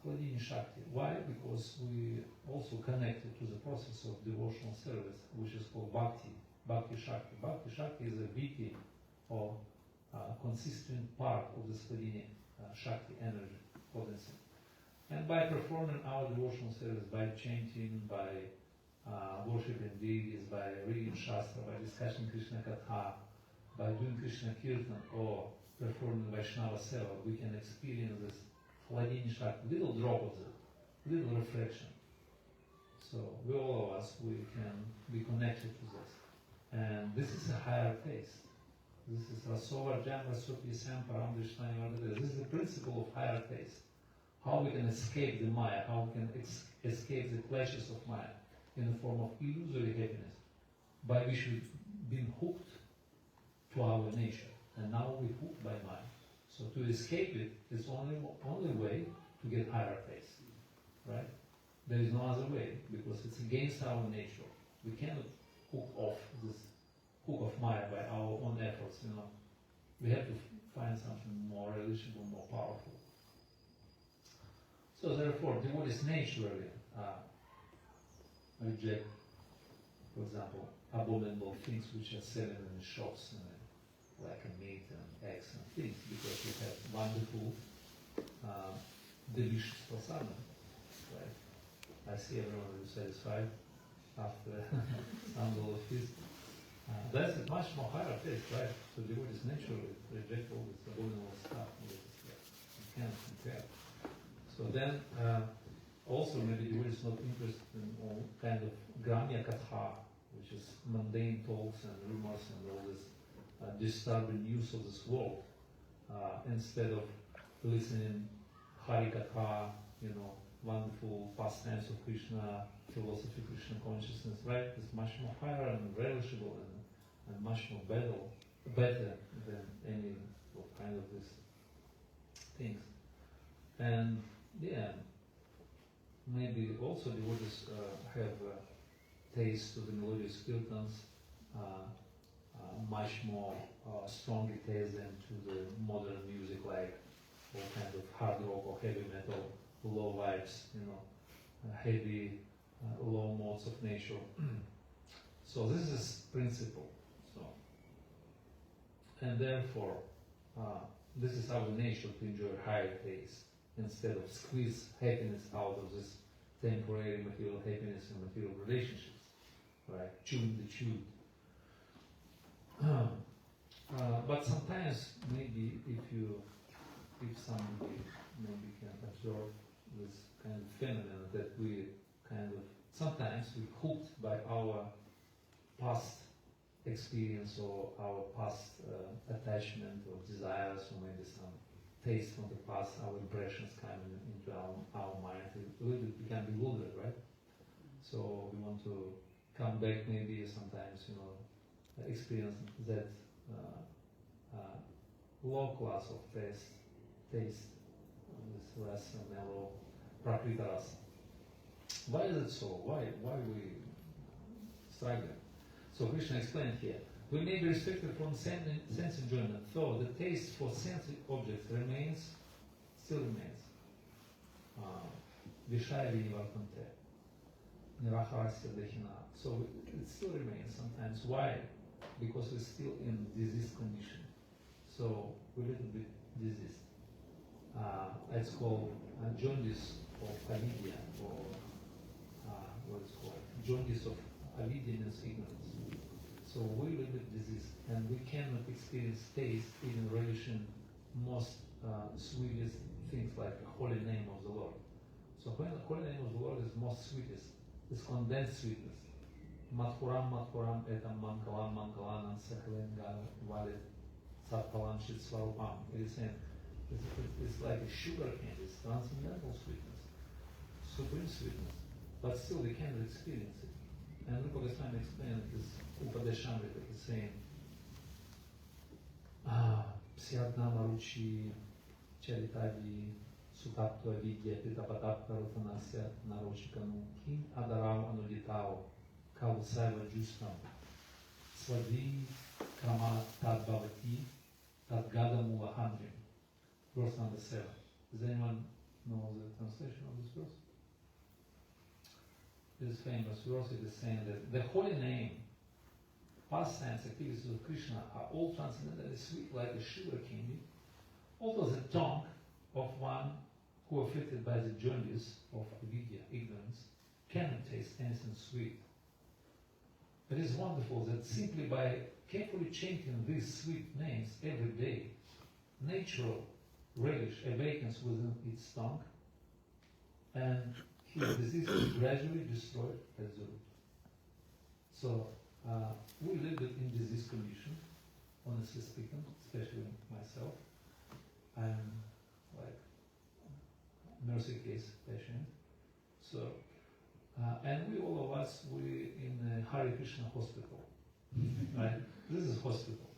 Speaker 1: Hladini Shakti. Why? Because we also connected to the process of devotional service, which is called Bhakti, Bhakti Shakti. Bhakti Shakti is a wiki or consistent part of this Hladini Shakti energy potency. And by performing our devotional service, by chanting, by worshipping deities, by reading Shastra, by discussing Krishna Katha, by doing Krishna Kirtan or performing Vaishnava Seva, we can experience this Hladini Shakti, little drop of it, little reflection. So we all of us, we can be connected to this. And this is a higher taste. This is Rasova Janga Supi Samparam Vishnaya. This is the principle of higher taste. How we can escape the Maya, how we can escape the pleasures of Maya in the form of illusory happiness, by which we've been hooked to our nature. And now we're hooked by Maya. So to escape it is only way to get higher taste. Right? There is no other way, because it's against our nature. We cannot hook off this hook of Maya by our own efforts, you know. We have to find something more relishable, more powerful. So therefore, devotees naturally reject, for example, abominable things which are selling in the shops, like meat and eggs and things, because we have wonderful, delicious prasadam. Right? I see everyone is satisfied after some little feast. That's a much more higher taste, right? So devotees naturally reject all this abominable stuff. You can't compare. So then, also maybe devotees not interested in all kind of Gramya Katha, which is mundane talks and rumors and all this disturbing news of this world. Instead of listening Hari Katha, you know, wonderful pastimes of Krishna, philosophy, Krishna consciousness, right? It's much more higher and relishable and much more better than any kind of these things. And yeah, maybe also devotees have taste to the melodious kirtans, much more strongly taste than to the modern music, like all kind of hard rock or heavy metal, low vibes, you know, heavy, low modes of nature. So this is principle. So, and therefore, this is our nature to enjoy higher taste instead of squeeze happiness out of this temporary material happiness and material relationships, right? Chewing the chewed. But sometimes maybe if somebody maybe can observe this kind of phenomenon that we kind of sometimes we're hooked by our past experience or our past attachment or desires or maybe some taste from the past, our impressions coming into our mind, a little bit become bewildered, right? So we want to come back maybe sometimes, you know, experience that low class of taste, this less mellow prakrita rasa. Why is it so? Why we struggle? So Krishna explained here. We may be restricted from sense enjoyment, though the taste for sense objects still remains. Vishaya vinivartante, nirahasya dehina. So it still remains sometimes. Why? Because we're still in disease condition. So we're a little bit diseased. It's called jaundice of avidya, or what is called jaundice of avidya means ignorance. So we're a little bit diseased, and we cannot experience taste even relishing most sweetest things like the holy name of the Lord. So when the holy name of the Lord is most sweetest, it's condensed sweetness. Mathuram etam mankalam sakhalenga valit satpalam shit svarupam. It is saying it's like a sugar candy, it's transcendental sweetness, supreme sweetness, but still we cannot experience it. And Rupa Goswami explained this Upadeshamrita, he's saying, Syadna Maruchi Charitadi Sutapto Avidya Pitapatapta Rutanasya Narochikanu Kim Adaram Anuditao Kavusaiva Justam Swadi Kama Tadbhavati Tadgadamu Ahandrim. Verse number 7. Does anyone know the translation of this verse? This famous verse is saying that the holy name, pastimes, activities of Krishna are all transcendently sweet like a sugar candy, although the tongue of one who afflicted by the jaundice of avidya, ignorance, cannot taste anything sweet. It is wonderful that simply by carefully chanting these sweet names every day, natural relish awakens within its tongue, and his disease was gradually destroyed at the root. So we lived in disease condition, honestly speaking, especially myself. I'm like mercy case patient. So, and we all of us, we in the Hare Krishna hospital, right? This is hospital.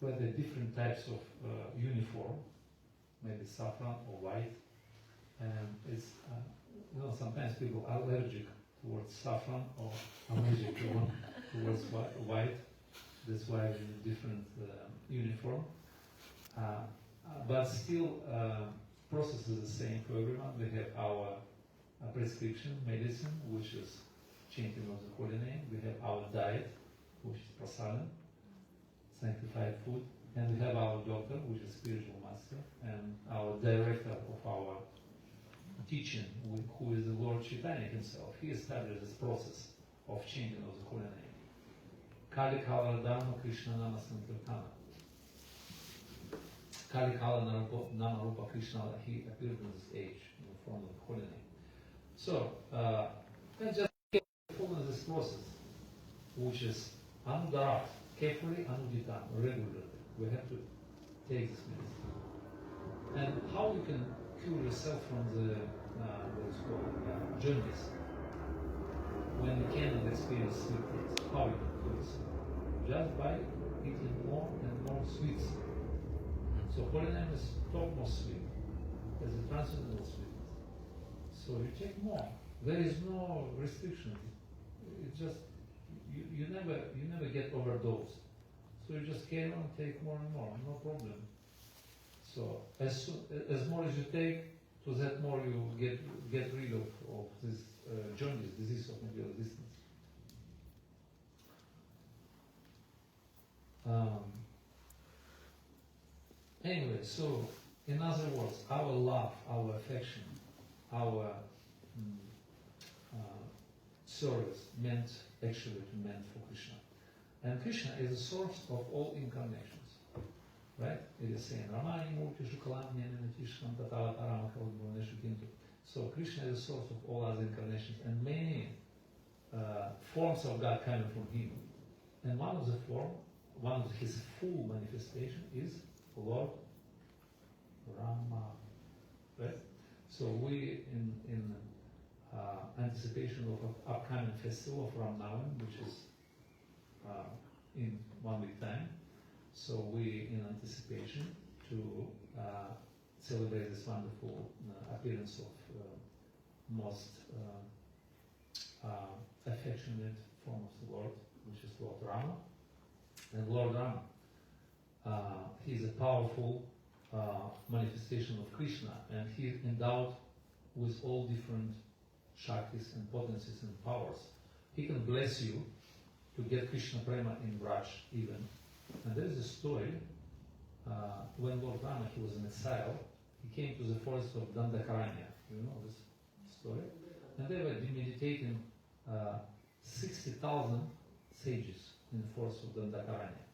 Speaker 1: Where there are different types of uniform, maybe saffron or white, and it's sometimes people are allergic towards saffron or allergic towards white. That's why we need different uniform. But still, process is the same for everyone. We have our prescription medicine, which is chanting of the holy name. We have our diet, which is prasadam, sanctified food, and we have our doctor, which is spiritual master, and our director of our teaching, who is the Lord Chaitanya himself. He established this process of chanting of the holy name. Kali Kala Dharma Krishna Nama Sankirtana. Kali Kala Nama Rupa Krishna, he appeared in this age in the form of the holy name. So, and just follow this process, which is anudarat, carefully, anuditam, regularly. We have to take this medicine. And how you can cure yourself from the what's called jaundice when you cannot experience sweet things? How you can cure yourself? Just by eating more and more sweets. So holy name is topmost sweet, as a transcendental sweetness. So you take more. There is no restriction. It just you never get overdosed. So you just carry on, take more and more, no problem. So as more as you take, to that more you get rid of this jaundice, disease of medial resistance. Anyway, so in other words, our love, our affection, our service actually meant for Krishna. And Krishna is the source of all incarnations. Right? It is saying, Ramani Murti Shukalam Nyananatishkam Tatavatarama Kalabhuvaneshukintu. So Krishna is the source of all other incarnations and many forms of God coming from him. And one of his full manifestation is Lord Rama. Right? So we in anticipation of upcoming festival of Ramnavan, which is in 1 week time. So we in anticipation to celebrate this wonderful appearance of most affectionate form of the Lord, which is Lord Rama. And Lord Rama, he is a powerful manifestation of Krishna, and he is endowed with all different shaktis and potencies and powers. He can bless you to get Krishna Prema in Braj even. And there is a story, when Lord Rama, he was in exile, he came to the forest of Dandakaranya. You know this story? And they were meditating 60,000 sages in the forest of Dandakaranya.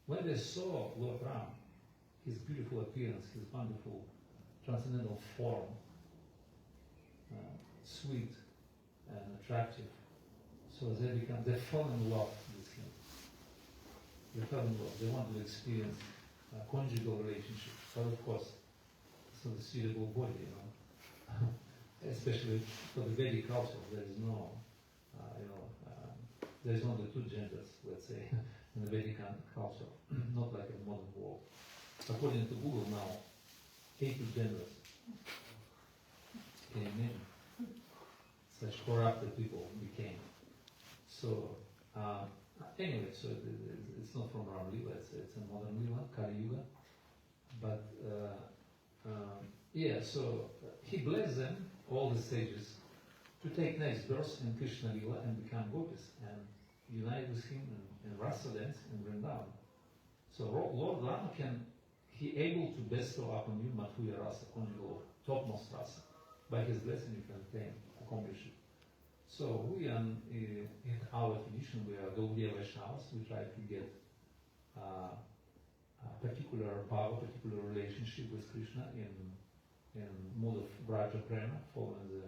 Speaker 1: When they saw Lord Rama, his beautiful appearance, his wonderful transcendental form, sweet and attractive, so they fall in love with him. They fell in love. They want to experience a conjugal relationship. But of course, it's not a suitable body, you know. Especially for the Vedic culture, there is no, there is only two genders, let's say, in the Vedic culture, not like in the modern world. According to Google now, 80 genders. Can you imagine? Such corrupted people became. So, anyway, so it's not from Ram Lila, it's a modern Lila, Kali Yuga. But, so he blessed them, all the sages, to take next birth in Krishna Lila and become gopis and unite with him in Rasa dance in Vrindavan. So Lord Rama he able to bestow upon you Madhuya Rasa, conjugal, topmost Rasa. By his blessing you can accomplish it. So we in our tradition, we are Gaudiya Vaishnavas. We try to get a particular power, particular relationship with Krishna in mood of Raja Prema, following the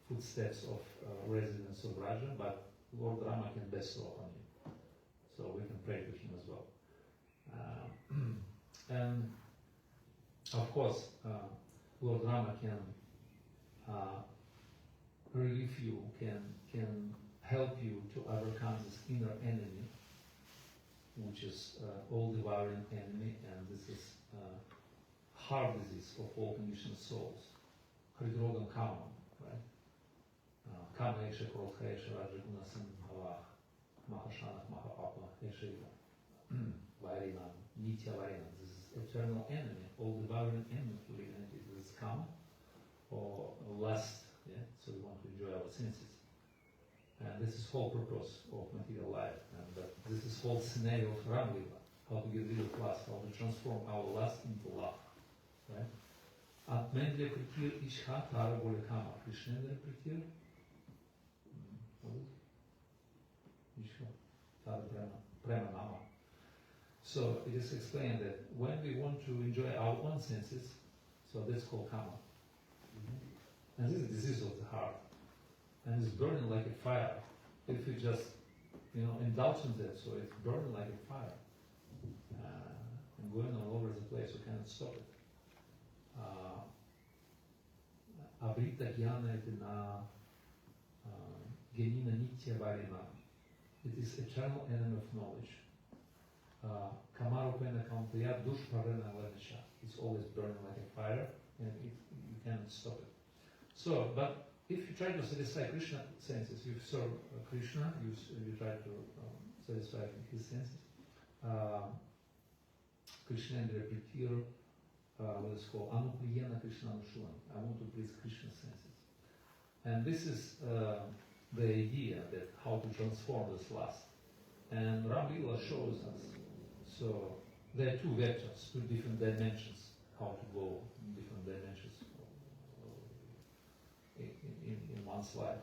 Speaker 1: footsteps of residents of Raja, but Lord Rama can bestow upon you. So we can pray to him as well. And of course, Lord Rama can relieve you, can help you to overcome this inner enemy, which is all-devouring enemy, and this is heart disease of all conditioned souls. Hridrogam Kama, right? Kama Esha Krodha Esha Rajaguna Sambhavah Mahashanah Mahapapa Esha Varina, Nitya Varina. This is eternal enemy, all-devouring enemy to humanity. This is Kama, or lust, yeah? So we want to enjoy our senses. And this is whole purpose of material life. And this is whole scenario of Ramlila, how to get rid of lust, how to transform our lust into love. Right? Atmendra Pritir Ishha Tara Bolekama. Krishnendra Pritir. What is it? Ishha Tara Prema Nama. So it is explained that when we want to enjoy our own senses, so that's called Kama. And this is a disease of the heart. And it's burning like a fire. If you just, indulge in that, so it's burning like a fire. And going all over the place, you cannot stop it. Avrita Jnana Etina Genina Nitya Varina. It is eternal enemy of knowledge. Kamarupena Kamplaya Dushparena Vanisha. It's always burning like a fire, and you cannot stop it. So, but if you try to satisfy Krishna senses, you serve Krishna, you try to satisfy his senses. Krishna and Repetir, what is called Anupriyana Krishna Anushulan. I want to please Krishna's senses. And this is the idea that how to transform this lust. And Ramlila shows us. So there are two vectors, two different dimensions, how to go in different dimensions in one's life.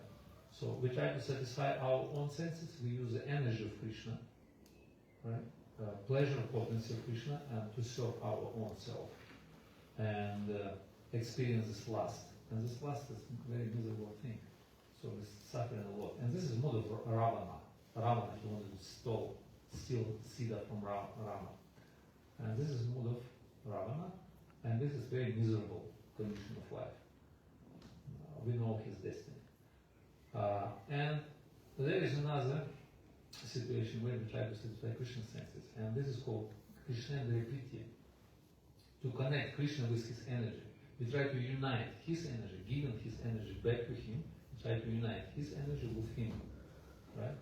Speaker 1: So we try to satisfy our own senses. We use the energy of Krishna, right? Pleasure potency of Krishna, and to serve our own self and experience this lust. And this lust is a very miserable thing. So we're suffering a lot. And this is mode of Ravana. Ravana, he wanted to steal Sita from Rama. And this is mode of Ravana, and this is very miserable condition of life. We know his destiny. And there is another situation where we try to satisfy Krishna's senses, and this is called Krishnendra Priti. To connect Krishna with his energy. We try to unite his energy, giving his energy back to him, we try to unite his energy with him. Right?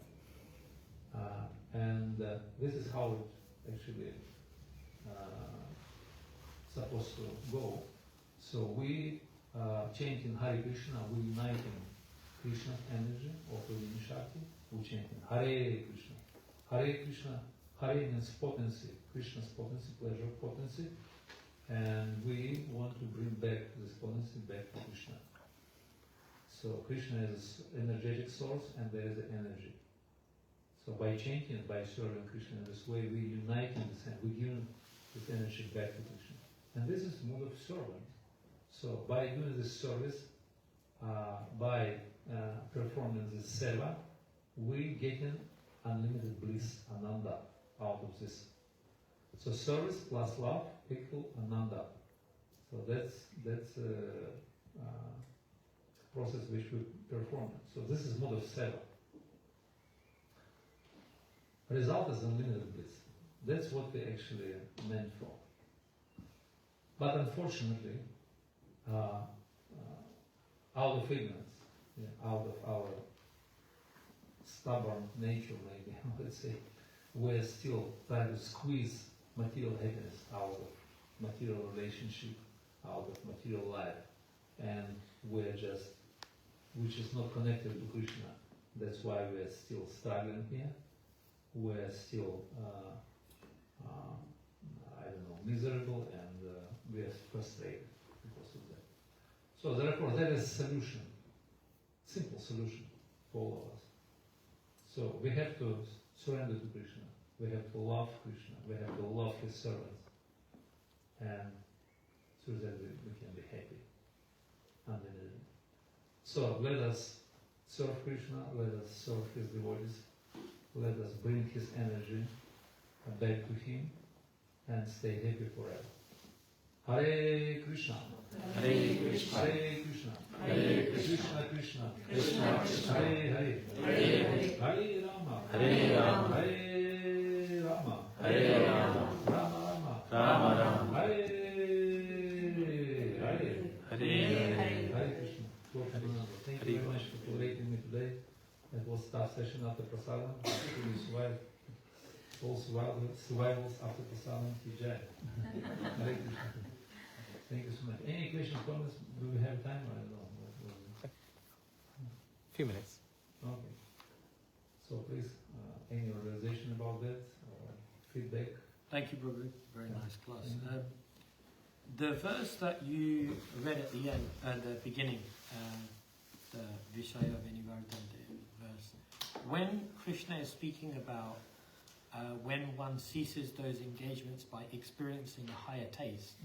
Speaker 1: And this is how it actually supposed to go. So we chanting Hare Krishna, we uniting Krishna's energy of Ravana Shakti, we chanting Hare Krishna. Hare Krishna, Hare means potency, Krishna's potency, pleasure potency, and we want to bring back this potency back to Krishna. So Krishna is an energetic source, and there is the energy. So by chanting, by serving Krishna in this way, we unite in this, we give this energy back to Krishna. And this is mode of servant. So by doing this service, by performing this seva, we getting unlimited bliss, ananda, out of this. So service plus love equal ananda. So that's process which we perform. So this is mode of seva. Result is unlimited bliss. That's what we actually meant for. But unfortunately, out of ignorance, out of our stubborn nature, maybe, let's say, we're still trying to squeeze material happiness out of material relationship, out of material life, and which is not connected to Krishna. That's why we're still struggling here. We're still, miserable, and we are frustrated because of that. So therefore, there is a solution, simple solution for all of us. So we have to surrender to Krishna. We have to love Krishna. We have to love His servants. And so that we can be happy. And so let us serve Krishna, let us serve his devotees, let us bring his energy back to him and stay happy forever. Hare Krishna.
Speaker 2: Hare Krishna.
Speaker 1: Hare Krishna.
Speaker 2: Hare Krishna.
Speaker 1: Krishna Krishna.
Speaker 2: Krishna Krishna.
Speaker 1: Hare Hare.
Speaker 2: Hare Hare.
Speaker 1: Hare Rama.
Speaker 2: Hare Rama.
Speaker 1: Hare Rama.
Speaker 2: Hare Rama.
Speaker 1: Rama Rama.
Speaker 2: Rama Rama.
Speaker 1: Hare Hare.
Speaker 2: Hare
Speaker 1: Hare Krishna. Thank you very much for tolerating me today. It was a tough session after prasadam. We survived. All survivals after prasadam. Jai. Hare Krishna. Thank you so much. Any questions, comments? Do we have time? I don't know.
Speaker 5: Few minutes.
Speaker 1: Okay. So please, any realization about that or feedback?
Speaker 2: Thank you, Prabhu. Very nice class. The verse that you read at the end, at the beginning, the Vishaya Vinivardhante verse, when Krishna is speaking about when one ceases those engagements by experiencing a higher taste,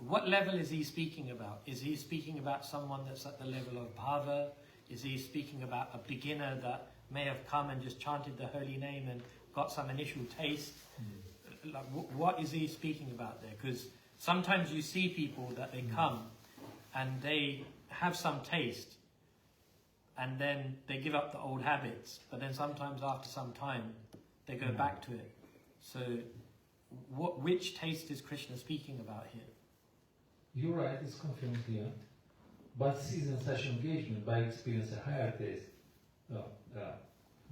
Speaker 2: what level is he speaking about? Is he speaking about someone that's at the level of bhava? Is he speaking about a beginner that may have come and just chanted the holy name and got some initial taste? Like, what is he speaking about there? Because sometimes you see people that they come and they have some taste and then they give up the old habits, but then sometimes after some time they go back to it. So which taste is Krishna speaking about here?
Speaker 1: You're right, it's confirmed here. But seizing such engagement by experience a higher taste,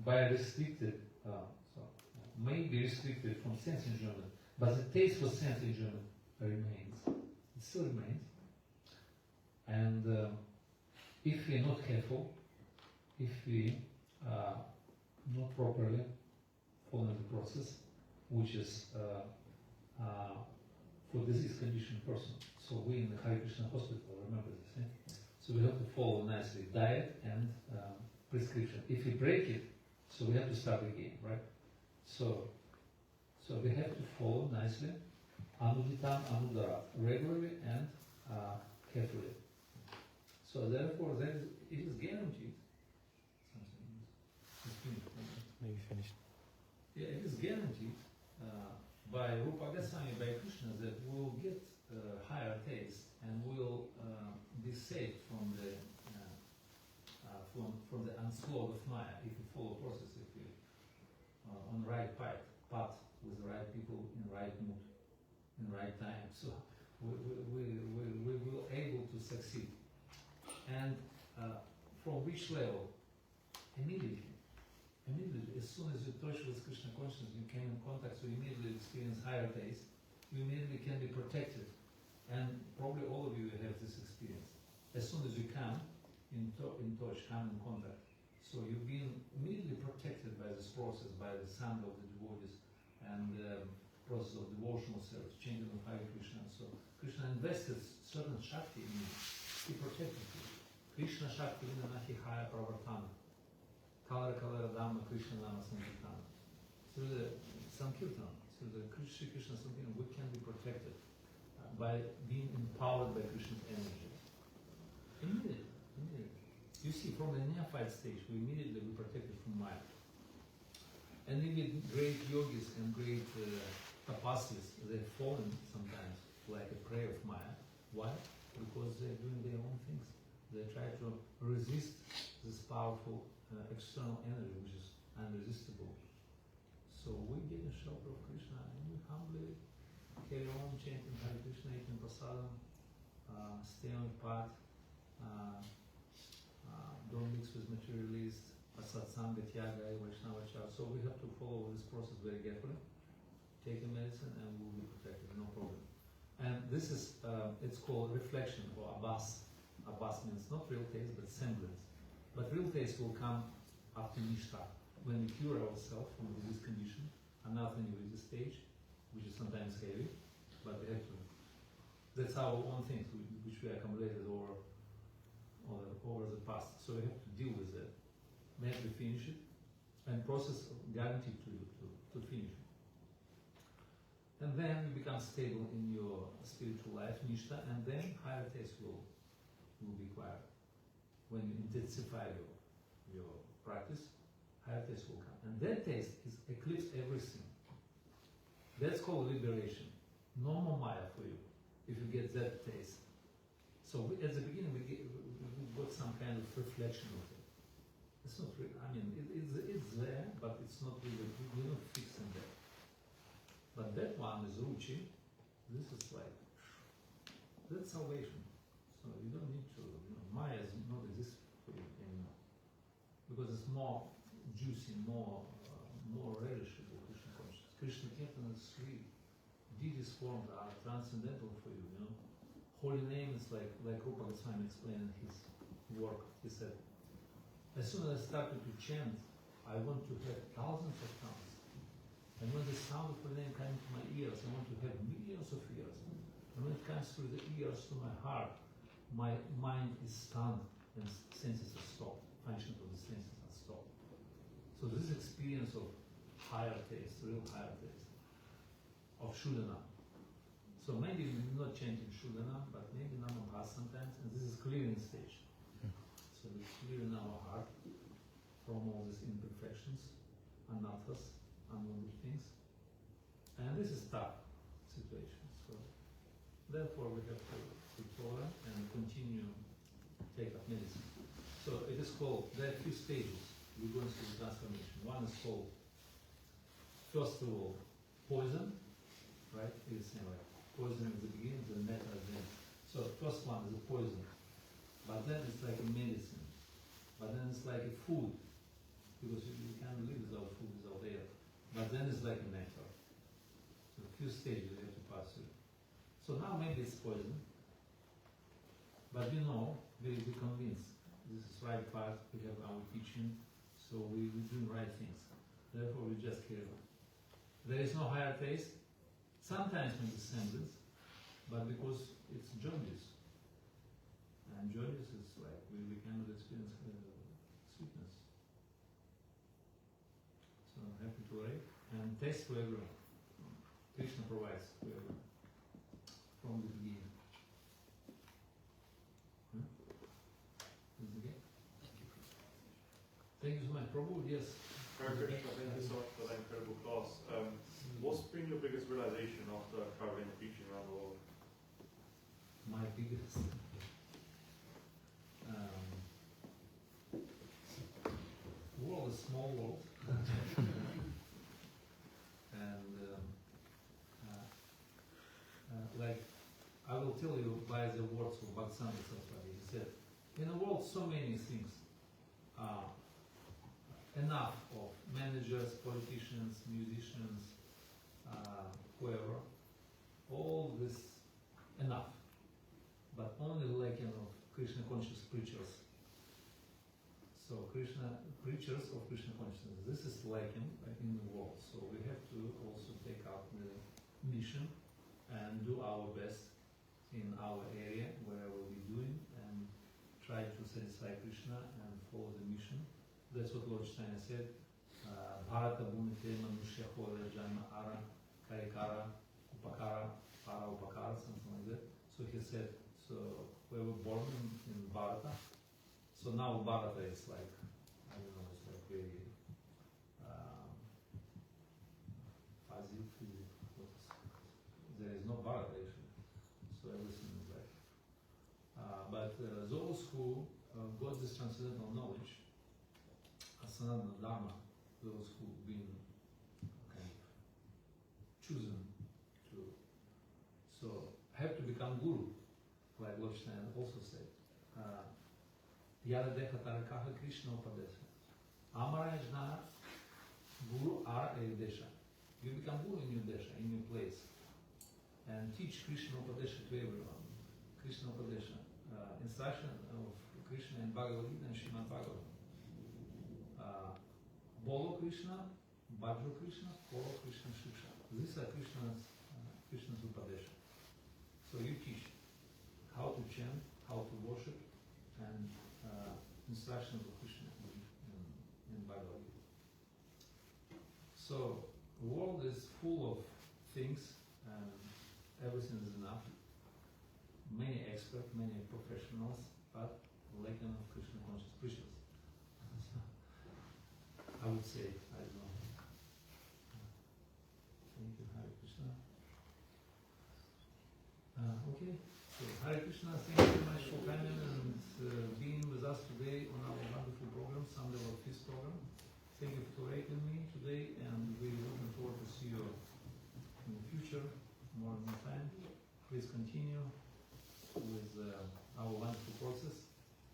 Speaker 1: by restricted, may be restricted from sense enjoyment, but the taste for sense enjoyment remains. It still remains. And if we're not careful, if we not properly follow the process, which is for disease conditioned person. So we in the Hare Krishna hospital, remember this, eh? So we have to follow nicely diet and prescription. If we break it, so we have to start again, right? So we have to follow nicely, anuditam anudarat, regularly and carefully. So therefore, it is guaranteed.
Speaker 5: Maybe finished.
Speaker 1: Yeah, it is guaranteed by Rupa Goswami, by Krishna, that we will get higher taste and we will be saved from the onslaught of Maya if we follow process, if we on the right path with the right people in the right mood, in the right time. So we will able to succeed. And from which level? Immediately, as soon as you touch with Krishna consciousness, you came in contact, so you immediately experience higher taste. You immediately can be protected. And probably all of you have this experience. As soon as you come in touch, come in contact, so you've been immediately protected by this process, by the sound of the devotees and the process of devotional service, chanting of Hare Krishna. So Krishna invested certain Shakti in you. He protected you. Krishna Shakti Vinanahi Haya Pravartana. Kalara Kalara Dhamma Krishna Nama Sankirtana. Through the Sankirtana, through the Krishna Sankirtana, we can be protected by being empowered by Krishna's energy. Immediately. You see, from the neophyte stage, we immediately be protected from Maya. And even great yogis and great tapasvis, they've fallen sometimes like a prey of Maya. Why? Because they're doing their own things. They try to resist this powerful external energy, which is unresistible. So we get the shelter of Krishna and we humbly carry on chanting Hare Krishna, eating prasadam, stay on the path, don't mix with materialists, satsanga, tyaga, vaishnavacharya. So we have to follow this process very carefully. Take the medicine and we'll be protected, no problem. And this is, it's called reflection or abhas. Abhas means not real taste, but semblance. But real taste will come after nishta, when we cure ourselves from this condition, anathaniurita stage, which is sometimes heavy, but we have to. That's our own things which we accumulated over the past. So we have to deal with that. We have to finish it, and process guaranteed to you to finish it. And then you become stable in your spiritual life, nishta, and then higher taste will be acquired. When you intensify your practice, higher taste will come. And that taste is eclipse everything. That's called liberation. No more Maya for you, if you get that taste. So at the beginning we got some kind of reflection of it. It's not really, I mean, it's there, but it's not really, we're not fixing that. But that one is ruchi. This is like, that's salvation. So you don't need to, Maya is not exist for you anymore. Because it's more juicy, more relishable Krishna consciousness. Krishna Kirtan is sweet. Deity's forms are transcendental for you, Holy name is like Rupa Goswami explained in his work. He said, as soon as I started to chant, I want to have thousands of tongues. And when the sound of the name comes to my ears, I want to have millions of ears. And when it comes through the ears to my heart, my mind is stunned and senses are stopped. Functions of the senses are stopped. So this is experience of higher taste, real higher taste, of Shuddhana. So maybe we're not chanting Shuddhana, but maybe Namabhas sometimes, and this is clearing stage. So we clear in our heart from all these imperfections, anathas, unwanted things. And this is tough situation. So therefore we have to tolerate and continue take up medicine. So it is called, there are 2 stages we're going through the transformation. One is called, first of all, poison, right? It's like poison at the beginning, then metta at the end. So first one is a poison, but then it's like a medicine, but then it's like a food, because you can't live without food, without air. But then it's like a nectar. So a few stages you have to pass through. So now maybe it's poison, but we're convinced this is right path, we have our teaching, so we're doing right things. Therefore we just carry on. There is no higher taste, sometimes maybe semblance, but because it's jaundice. And jaundice is like, we cannot experience sweetness. So I'm happy to write. And taste for everyone. Krishna provides for everyone. From the beginning. Thank you so much. Prabhu, yes.
Speaker 3: Hare Krishna, thank you so much for that incredible class. What's been your biggest realization after traveling and teaching around the world?
Speaker 1: My biggest. World is small world. And like, I will tell you by the words of Bhaktisiddhanta Saraswati. He said, in the world so many things. Enough of managers, politicians, musicians, whoever, all this enough, but only lacking of Krishna conscious preachers. So preachers of Krishna consciousness, this is lacking in the world. So we have to also take up the mission and do our best in our area, wherever we're doing, and try to satisfy Krishna and follow the mission. That's what Lord Steiner said. Bharata Bhumite Manushya Hora Janma Ara Karikara Upakara Para Upakara, something like that. So he said, so we were born in Bharata. So now Bharata is like, I don't know, it's like very fuzzy. There is no Bharata actually. So everything is like. But those who got this transcendental knowledge, Sanatana Dharma, those who've been kind of chosen to, so have to become guru, like Lord Steiner also said. Yada Deha Tarakaha Krishna Upadesha. Amara Jnana Guru Ara Desha. You become guru in your desha, in your place, and teach Krishna Upadesha to everyone. Krishna Upadesha, instruction of Krishna in Bhagavad Gita and Srimad Bhagavatam. Bolo Krishna, Bhadra Krishna, Kolo Krishna, Shiksha. These are Krishna's Upadesha. So you teach how to chant, how to worship, and instructions of Krishna in Bhagavad Gita. So the world is full of things everything is enough. Many experts, many professionals, but lacking of Krishna conscious preachers. I would say, I don't know. Thank you, Hare Krishna. Okay, so Hare Krishna, thank you very much for coming and being with us today on our wonderful program, Sunday Lord Feast program. Thank you for tolerating me today, and we're looking forward to see you in the future, more and more time. Please continue with our wonderful process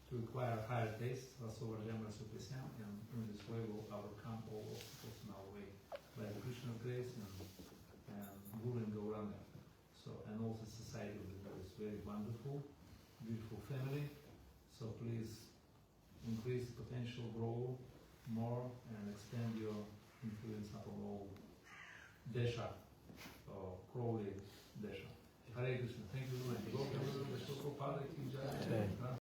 Speaker 1: to acquire higher taste, Rasovardhana Suprasam, and in this way we'll overcome all obstacles in our way by the Krishna's grace and Guru and Gauranga. So, and also society is very wonderful, beautiful family. So please increase the potential, grow more, and extend your influence upon all Desha or Crawley Desha. Hare Krishna. Thank you very much.